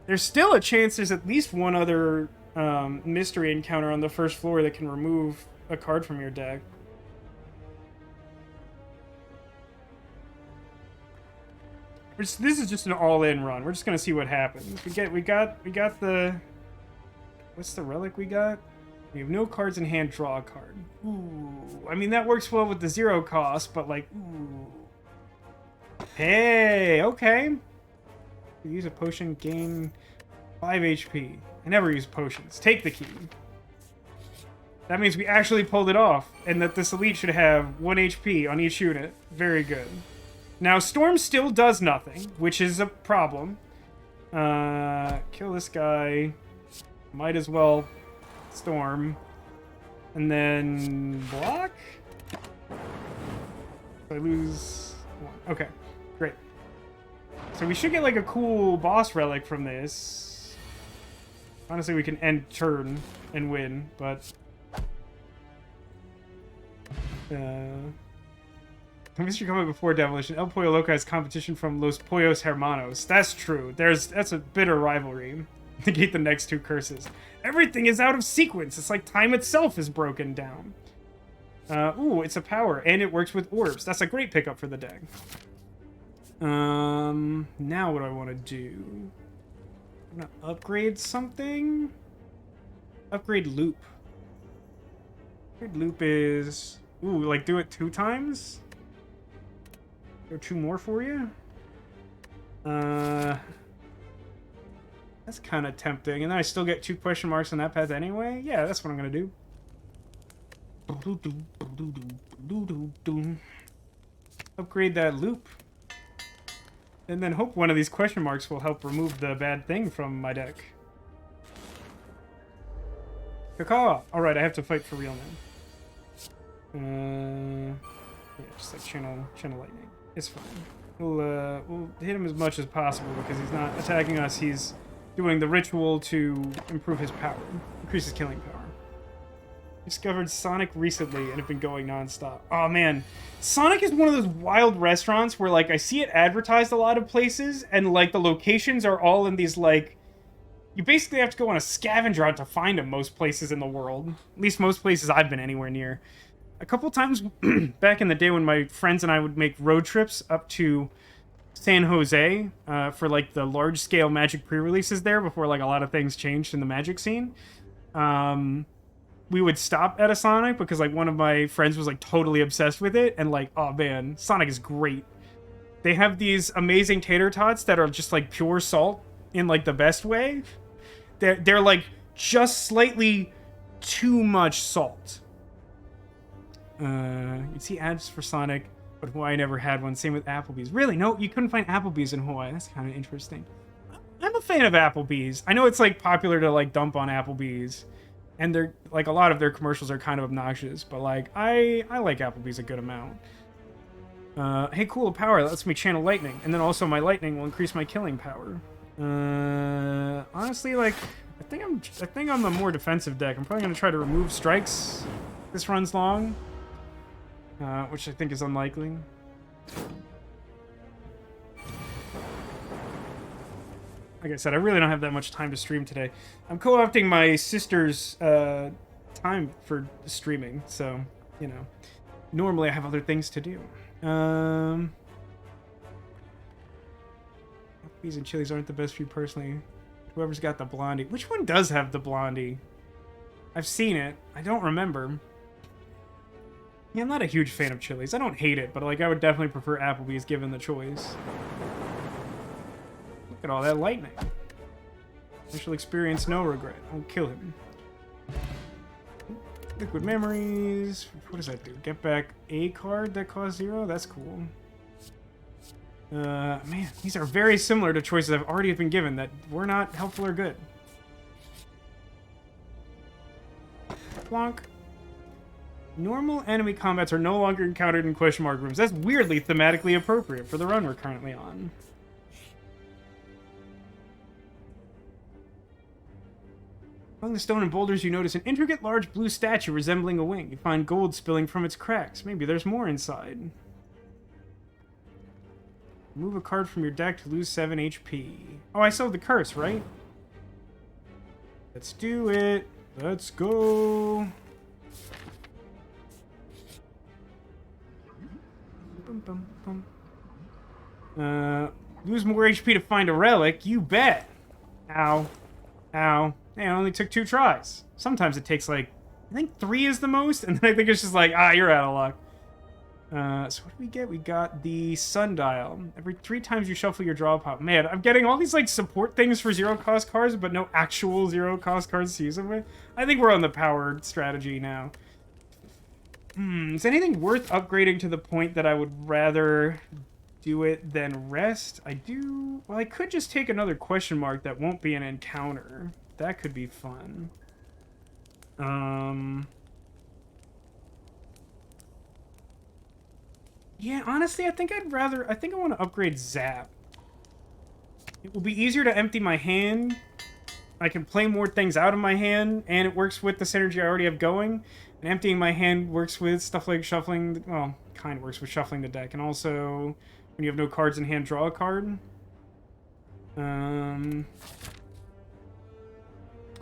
There's still a chance there's at least one other mystery encounter on the first floor that can remove a card from your deck. This is just an all-in run. We're just gonna see what happens. We got the. What's the relic we got? We have no cards in hand, draw a card. Ooh. I mean, that works well with the 0 cost, but like, ooh. Hey, okay. Use a potion, gain 5 HP. I never use potions. Take the key. That means we actually pulled it off, and that this elite should have 1 HP on each unit. Very good. Now, Storm still does nothing, which is a problem. Kill this guy. Might as well Storm. And then block? I lose 1. Okay, great. So we should get like a cool boss relic from this. Honestly, we can end turn and win, but... Mystery coming before Demolition. El Pollo Loco has competition from Los Pollos Hermanos. That's true. That's a bitter rivalry. Negate the next 2 curses. Everything is out of sequence. It's like time itself is broken down. Ooh, it's a power, and it works with orbs. That's a great pickup for the deck. Now what do I want to do? I'm gonna upgrade something? Upgrade loop. Upgrade loop is... Ooh, like do it 2 times? Or 2 more for you? That's kind of tempting. And then I still get 2 question marks on that path anyway? Yeah, that's what I'm going to do. Upgrade that loop. And then hope one of these question marks will help remove the bad thing from my deck. Caw-caw! Alright, I have to fight for real now. Yeah, just like channel lightning. It's fine. We'll hit him as much as possible because he's not attacking us. He's doing the ritual to improve his power. Increase his killing power. Discovered Sonic recently and have been going non-stop. Oh man, Sonic is one of those wild restaurants where like I see it advertised a lot of places and like the locations are all in these like... You basically have to go on a scavenger hunt to find them most places in the world. At least most places I've been anywhere near. A couple times back in the day when my friends and I would make road trips up to San Jose for like the large scale Magic pre-releases there before like a lot of things changed in the Magic scene. We would stop at a Sonic because like one of my friends was like totally obsessed with it, and like, oh man, Sonic is great. They have these amazing tater tots that are just like pure salt in like the best way. They're like just slightly too much salt. You'd see ads for Sonic, but Hawaii never had one. Same with Applebee's. Really? No, you couldn't find Applebee's in Hawaii. That's kind of interesting. I'm a fan of Applebee's. I know it's like popular to like dump on Applebee's, and they're like a lot of their commercials are kind of obnoxious, but like I like Applebee's a good amount. Hey, cool, power that lets me channel lightning, and then also my lightning will increase my killing power. Honestly, like I think I'm a more defensive deck. I'm probably gonna try to remove strikes. This runs long, which I think is unlikely. Like I said, I really don't have that much time to stream today. I'm co-opting my sister's time for streaming, so you know, normally I have other things to do. Applebee's and Chili's aren't the best for you personally. Whoever's got the blondie. Which one does have the blondie? I've seen it. I don't remember. Yeah, I'm not a huge fan of Chili's. I don't hate it, but like I would definitely prefer Applebee's given the choice. Look at all that lightning. I shall experience no regret. I'll kill him. Liquid memories. What does that do? Get back a card that costs 0? That's cool. Man, these are very similar to choices I've already been given that were not helpful or good. Plonk. Normal enemy combats are no longer encountered in question mark rooms. That's weirdly thematically appropriate for the run we're currently on. Among the stone and boulders, you notice an intricate large blue statue resembling a wing. You find gold spilling from its cracks. Maybe there's more inside. Move a card from your deck to lose 7 HP. Oh, I solved the curse, right? Let's do it. Let's go. Bum, bum, bum. Lose more HP to find a relic? You bet. Ow. Ow. Man, it only took 2 tries. Sometimes it takes like, I think 3 is the most, and then I think it's just like, you're out of luck. So what do we get? We got the sundial. Every 3 times you shuffle your draw pile. Man, I'm getting all these like support things for 0-cost cards, but no actual 0-cost cards to use them with. I think we're on the powered strategy now. Is anything worth upgrading to the point that I would rather do it than rest? I do. Well, I could just take another question mark that won't be an encounter. That could be fun. Yeah, honestly, I think I want to upgrade Zap. It will be easier to empty my hand. I can play more things out of my hand, and it works with the synergy I already have going. And emptying my hand works with stuff like shuffling, well, kind of works with shuffling the deck. And also, when you have no cards in hand, draw a card.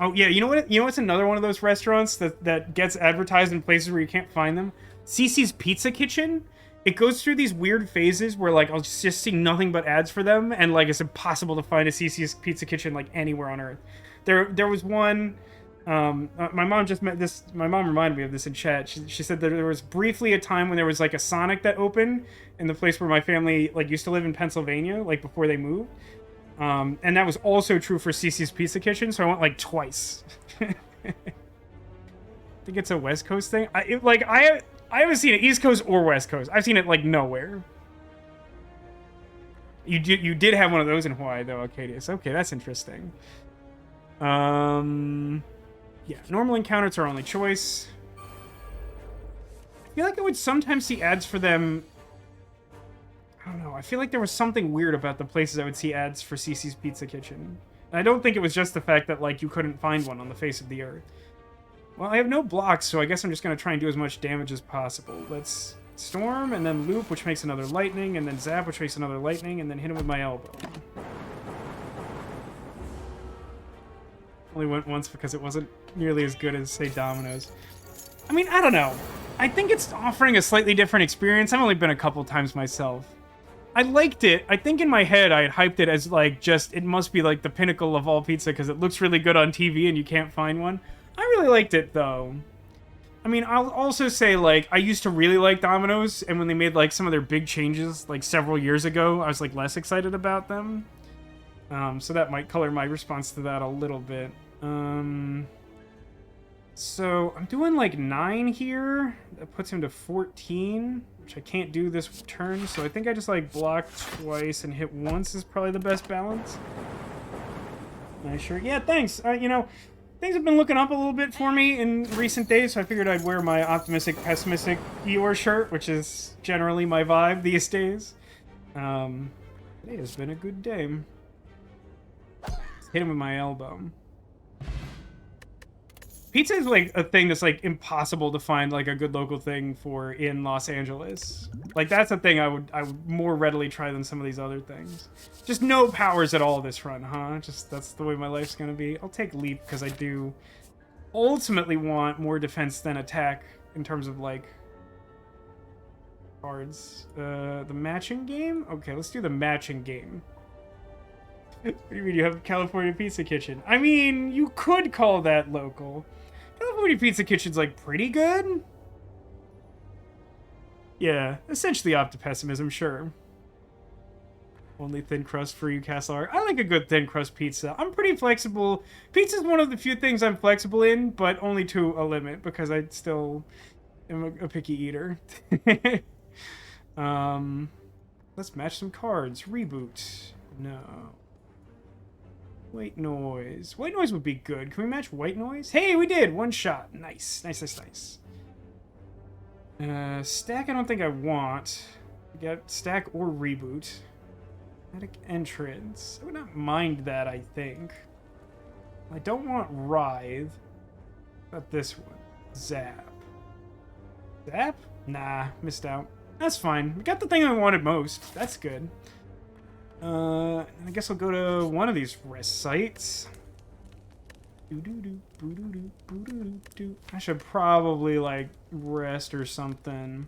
Oh, yeah, you know what? You know what's another one of those restaurants that gets advertised in places where you can't find them? Cece's Pizza Kitchen. It goes through these weird phases where, like, I'll just see nothing but ads for them, and, like, it's impossible to find a Cece's Pizza Kitchen, like, anywhere on Earth. There was one... my mom just met this... My mom reminded me of this in chat. She said that there was briefly a time when there was, like, a Sonic that opened in the place where my family, like, used to live in Pennsylvania, like, before they moved. And that was also true for Cece's Pizza Kitchen, so I went, like, twice. I think it's a West Coast thing. I haven't seen it East Coast or West Coast. I've seen it, like, nowhere. You did have one of those in Hawaii, though, Arcadius. Okay, that's interesting. Yeah, normal encounters are only choice. I feel like I would sometimes see ads for them... I don't know. I feel like there was something weird about the places I would see ads for Cece's Pizza Kitchen. And I don't think it was just the fact that, like, you couldn't find one on the face of the earth. Well, I have no blocks, so I guess I'm just going to try and do as much damage as possible. Let's Storm, and then Loop, which makes another Lightning, and then Zap, which makes another Lightning, and then hit him with my elbow. Only went once because it wasn't nearly as good as, say, Domino's. I mean, I don't know. I think it's offering a slightly different experience. I've only been a couple times myself. I liked it. I think in my head I had hyped it as like just it must be like the pinnacle of all pizza because it looks really good on TV and you can't find one. I really liked it though. I mean, I'll also say like I used to really like Domino's, and when they made like some of their big changes like several years ago, I was like less excited about them. So that might color my response to that a little bit. So I'm doing like 9 here. That puts him to 14. Which I can't do this turn, so I think I just like block twice and hit once is probably the best balance. Nice shirt. Yeah, thanks. You know, things have been looking up a little bit for me in recent days, so I figured I'd wear my optimistic, pessimistic Eeyore shirt, which is generally my vibe these days. Today has been a good day. Hit him with my elbow. Pizza is like a thing that's like impossible to find like a good local thing for in Los Angeles. Like that's a thing I would more readily try than some of these other things. Just no powers at all this run, huh? Just that's the way my life's gonna be. I'll take Leap because I do ultimately want more defense than attack in terms of like cards. The matching game? Okay, let's do the matching game. What do you mean you have California Pizza Kitchen? I mean, you could call that local. California Pizza Kitchen's like pretty good. Yeah, essentially opti-pessimism, sure. Only thin crust for you, Castlear. I like a good thin crust pizza. I'm pretty flexible. Pizza's one of the few things I'm flexible in, but only to a limit because I still am a picky eater. Let's match some cards. Reboot. No. White noise. White noise would be good. Can we match white noise? Hey, we did! 1 shot. Nice. Nice. Stack I don't think I want. We got stack or reboot. Static entrance. I would not mind that, I think. I don't want writhe. What about this one? Zap. Zap? Nah, missed out. That's fine. We got the thing I wanted most. That's good. I guess I'll go to one of these rest sites. I should probably, like, rest or something.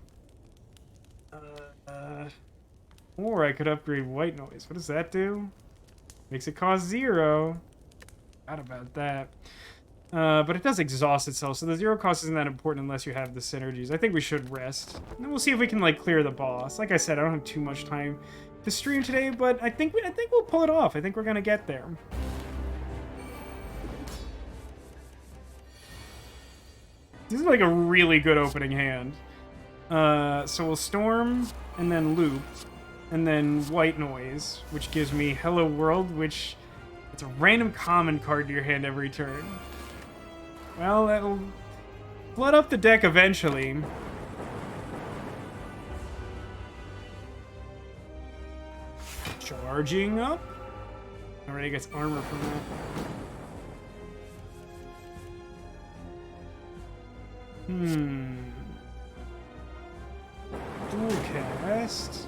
Or I could upgrade white noise. What does that do? Makes it cost 0. Forgot about that. But it does exhaust itself, so the 0 cost isn't that important unless you have the synergies. I think we should rest. And then we'll see if we can, like, clear the boss. Like I said, I don't have too much time to stream today, but I think we'll pull it off. I think we're gonna get there. This is like a really good opening hand. So we'll Storm, and then Loop, and then White Noise, which gives me Hello World, which it's a random common card to your hand every turn. Well, that'll flood up the deck eventually. Charging up. Already gets armor from that. Dual cast.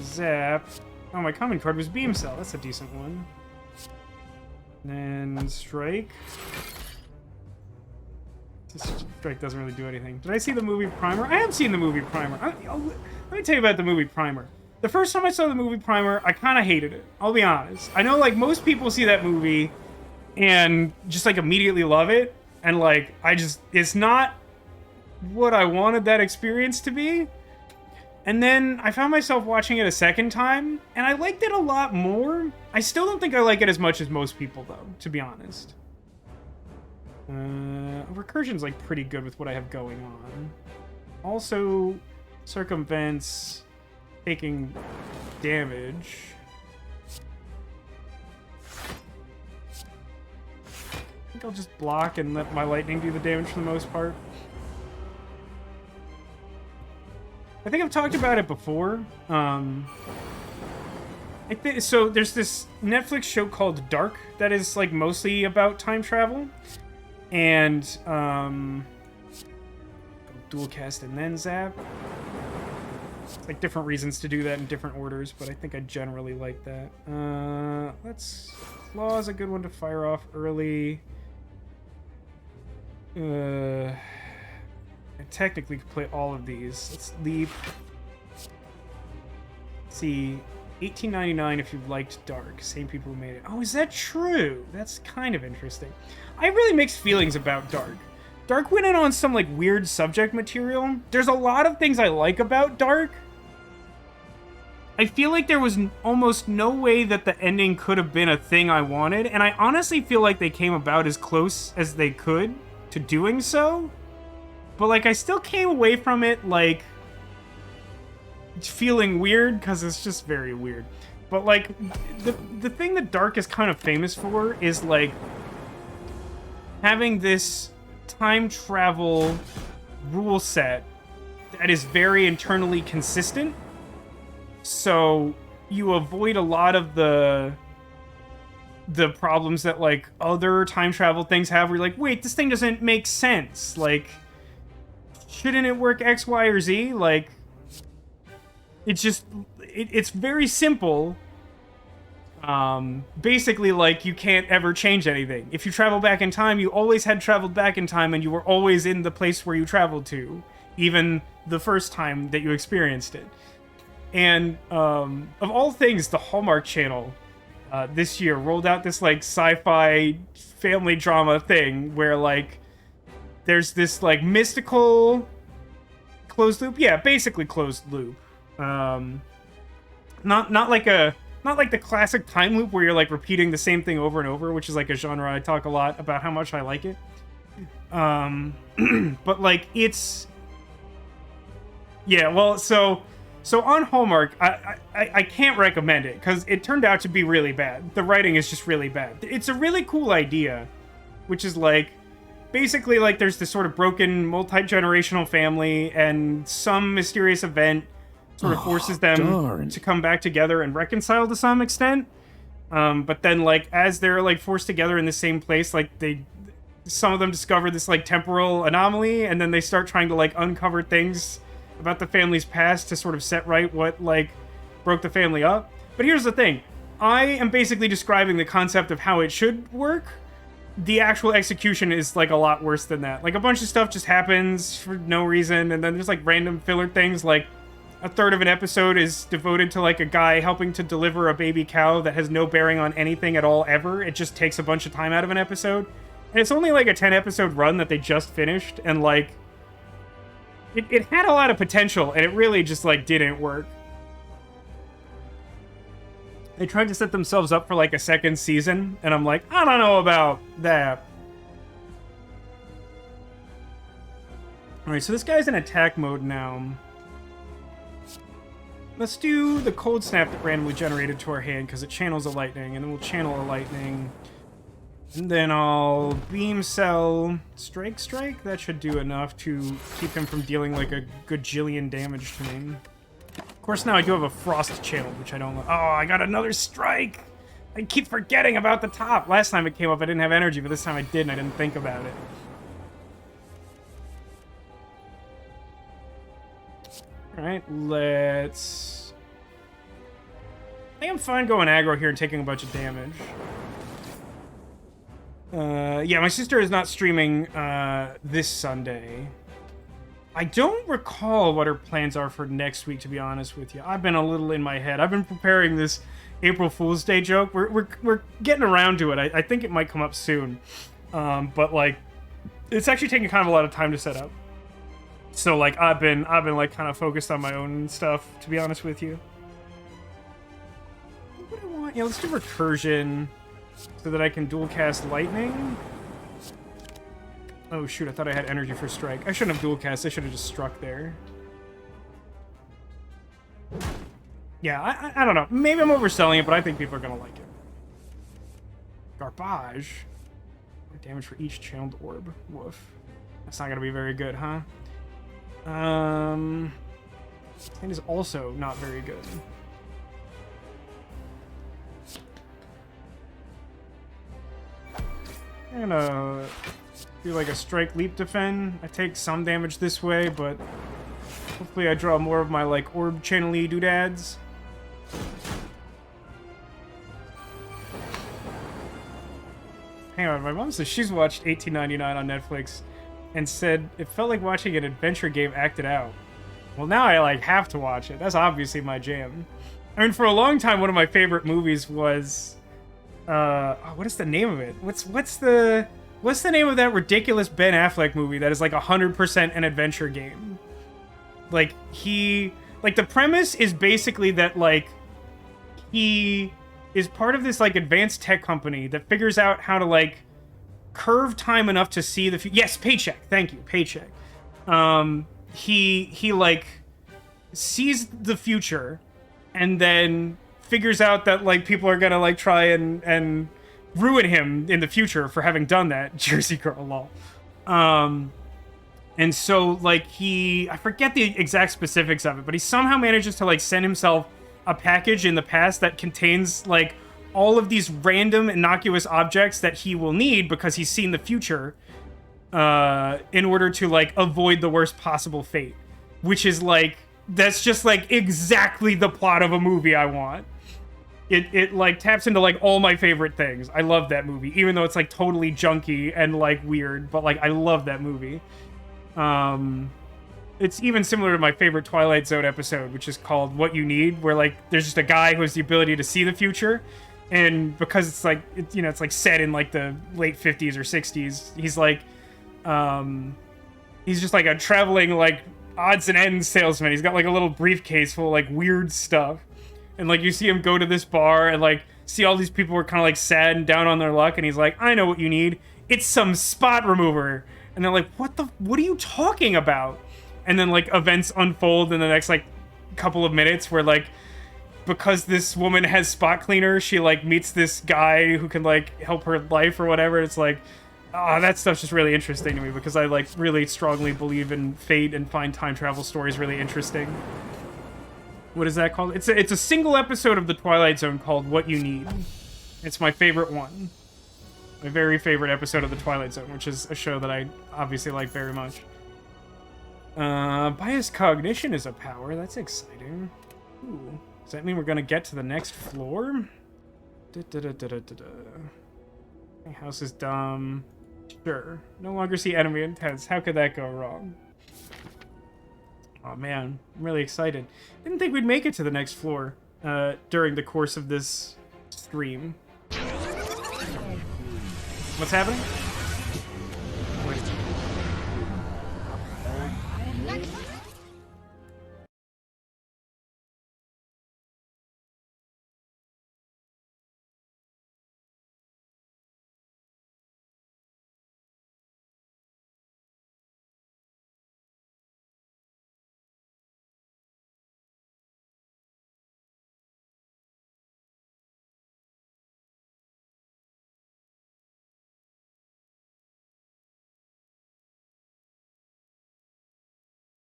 Zap. Oh, my common card was Beam Cell. That's a decent one. And then Strike. This Strike doesn't really do anything. Did I see the movie Primer? I have seen the movie Primer. Let me tell you about the movie Primer. The first time I saw the movie Primer, I kind of hated it. I'll be honest. I know, like, most people see that movie and just, like, immediately love it. And, like, it's not what I wanted that experience to be. And then I found myself watching it a second time, and I liked it a lot more. I still don't think I like it as much as most people, though, to be honest. Recursion's, like, pretty good with what I have going on. Also, circumvents taking damage. I think I'll just block and let my lightning do the damage for the most part. I think I've talked about it before. So there's this Netflix show called Dark that is like mostly about time travel. And dual cast and then zap. It's like different reasons to do that in different orders, but I think I generally like that. Let's Claw is a good one to fire off early. I technically could play all of these. Let's Leap. see, 1899 if you liked Dark. Same people who made it. Oh, is that true? That's kind of interesting. I have really mixed feelings about Dark. Dark went in on some, like, weird subject material. There's a lot of things I like about Dark. I feel like there was almost no way that the ending could have been a thing I wanted, and I honestly feel like they came about as close as they could to doing so. But, like, I still came away from it, like, feeling weird, because it's just very weird. But, like, the thing that Dark is kind of famous for is, like, having this time travel rule set that is very internally consistent. So you avoid a lot of the problems that, like, other time travel things have, where you're like, wait, this thing doesn't make sense. Like, shouldn't it work X, Y, or Z? Like, it's just, it's very simple. Basically, like, you can't ever change anything. If you travel back in time, you always had traveled back in time, and you were always in the place where you traveled to, even the first time that you experienced it. And of all things, the Hallmark Channel this year rolled out this, like, sci-fi family drama thing where, like, there's this, like, mystical closed loop. Yeah, basically closed loop. Not like the classic time loop where you're, like, repeating the same thing over and over, which is, like, a genre I talk a lot about how much I like it. But, like, it's... Yeah, well, so on Hallmark, I can't recommend it, because it turned out to be really bad. The writing is just really bad. It's a really cool idea, which is, like, basically, like, there's this sort of broken multi-generational family, and some mysterious event sort of forces them to come back together and reconcile to some extent. But then, like, as they're, like, forced together in the same place, like, some of them discover this, like, temporal anomaly, and then they start trying to, like, uncover things about the family's past to sort of set right what, like, broke the family up. But here's the thing. I am basically describing the concept of how it should work. The actual execution is, like, a lot worse than that. Like, a bunch of stuff just happens for no reason, and then there's, like, random filler things, like, a third of an episode is devoted to, like, a guy helping to deliver a baby cow that has no bearing on anything at all ever. It just takes a bunch of time out of an episode. And it's only, like, a 10-episode run that they just finished, and, like, it had a lot of potential, and it really just, like, didn't work. They tried to set themselves up for, like, a second season, and I'm like, I don't know about that. Alright, so this guy's in attack mode now. Let's do the cold snap that randomly generated to our hand, because it channels a lightning, and then we'll channel a lightning. And then I'll beam cell strike. That should do enough to keep him from dealing, like, a gajillion damage to me. Of course, now I do have a frost channel, which I don't like. Oh, I got another strike! I keep forgetting about the top. Last time it came up, I didn't have energy, but this time I did, and I didn't think about it. Alright, let's... I think I'm fine going aggro here and taking a bunch of damage. Yeah, my sister is not streaming this Sunday. I don't recall what her plans are for next week, to be honest with you. I've been a little in my head. I've been preparing this April Fool's Day joke. We're getting around to it. I think it might come up soon. But, like, it's actually taking kind of a lot of time to set up. So, like, I've been like, kind of focused on my own stuff, to be honest with you. What do I want? Yeah, let's do recursion so that I can dual cast lightning. Oh, shoot, I thought I had energy for strike. I shouldn't have dual cast. I should have just struck there. Yeah, I don't know. Maybe I'm overselling it, but I think people are going to like it. Garbage. Damage for each channeled orb. Woof. That's not going to be very good, huh? It is also not very good. I'm gonna do like a strike leap defend. I take some damage this way, but hopefully I draw more of my like orb channel-y doodads. Hang on, my mom says she's watched 1899 on Netflix and said it felt like watching an adventure game acted out. Well, now I like have to watch it. That's obviously my jam. I mean, for a long time, one of my favorite movies was, what is the name of it? What's the name of that ridiculous Ben Affleck movie that is like 100% an adventure game? Like the premise is basically that like he is part of this like advanced tech company that figures out how to like curve time enough to see the yes, Paycheck. Thank you, Paycheck. He like sees the future and then figures out that like people are gonna like try and ruin him in the future for having done that. Jersey Girl, lol. And so like I forget the exact specifics of it, but he somehow manages to like send himself a package in the past that contains like all of these random innocuous objects that he will need because he's seen the future in order to like avoid the worst possible fate, which is like, that's just like exactly the plot of a movie I want. It like taps into like all my favorite things. I love that movie, even though it's like totally junky and like weird, but like I love that movie. It's even similar to my favorite Twilight Zone episode, which is called What You Need, where like there's just a guy who has the ability to see the future, and because it's like it's like set in like the late 50s or 60s, he's like he's just like a traveling like odds and ends salesman. He's got like a little briefcase full of like weird stuff, and like you see him go to this bar and like see all these people who are kind of like sad and down on their luck, and he's like, I know what you need, it's some spot remover. And they're like, what are you talking about? And then like events unfold in the next like couple of minutes where like, because this woman has spot cleaner, she like meets this guy who can like help her life or whatever. It's like, that stuff's just really interesting to me because I like really strongly believe in fate and find time travel stories really interesting. What is that called? It's a single episode of the Twilight Zone called What You Need. It's my favorite one. My very favorite episode of the Twilight Zone, which is a show that I obviously like very much. Bias cognition is a power. That's exciting. Ooh. Does that mean we're gonna get to the next floor? My house is dumb. Sure. No longer see enemy intense. How could that go wrong? Oh man, I'm really excited. Didn't think we'd make it to the next floor during the course of this stream. What's happening?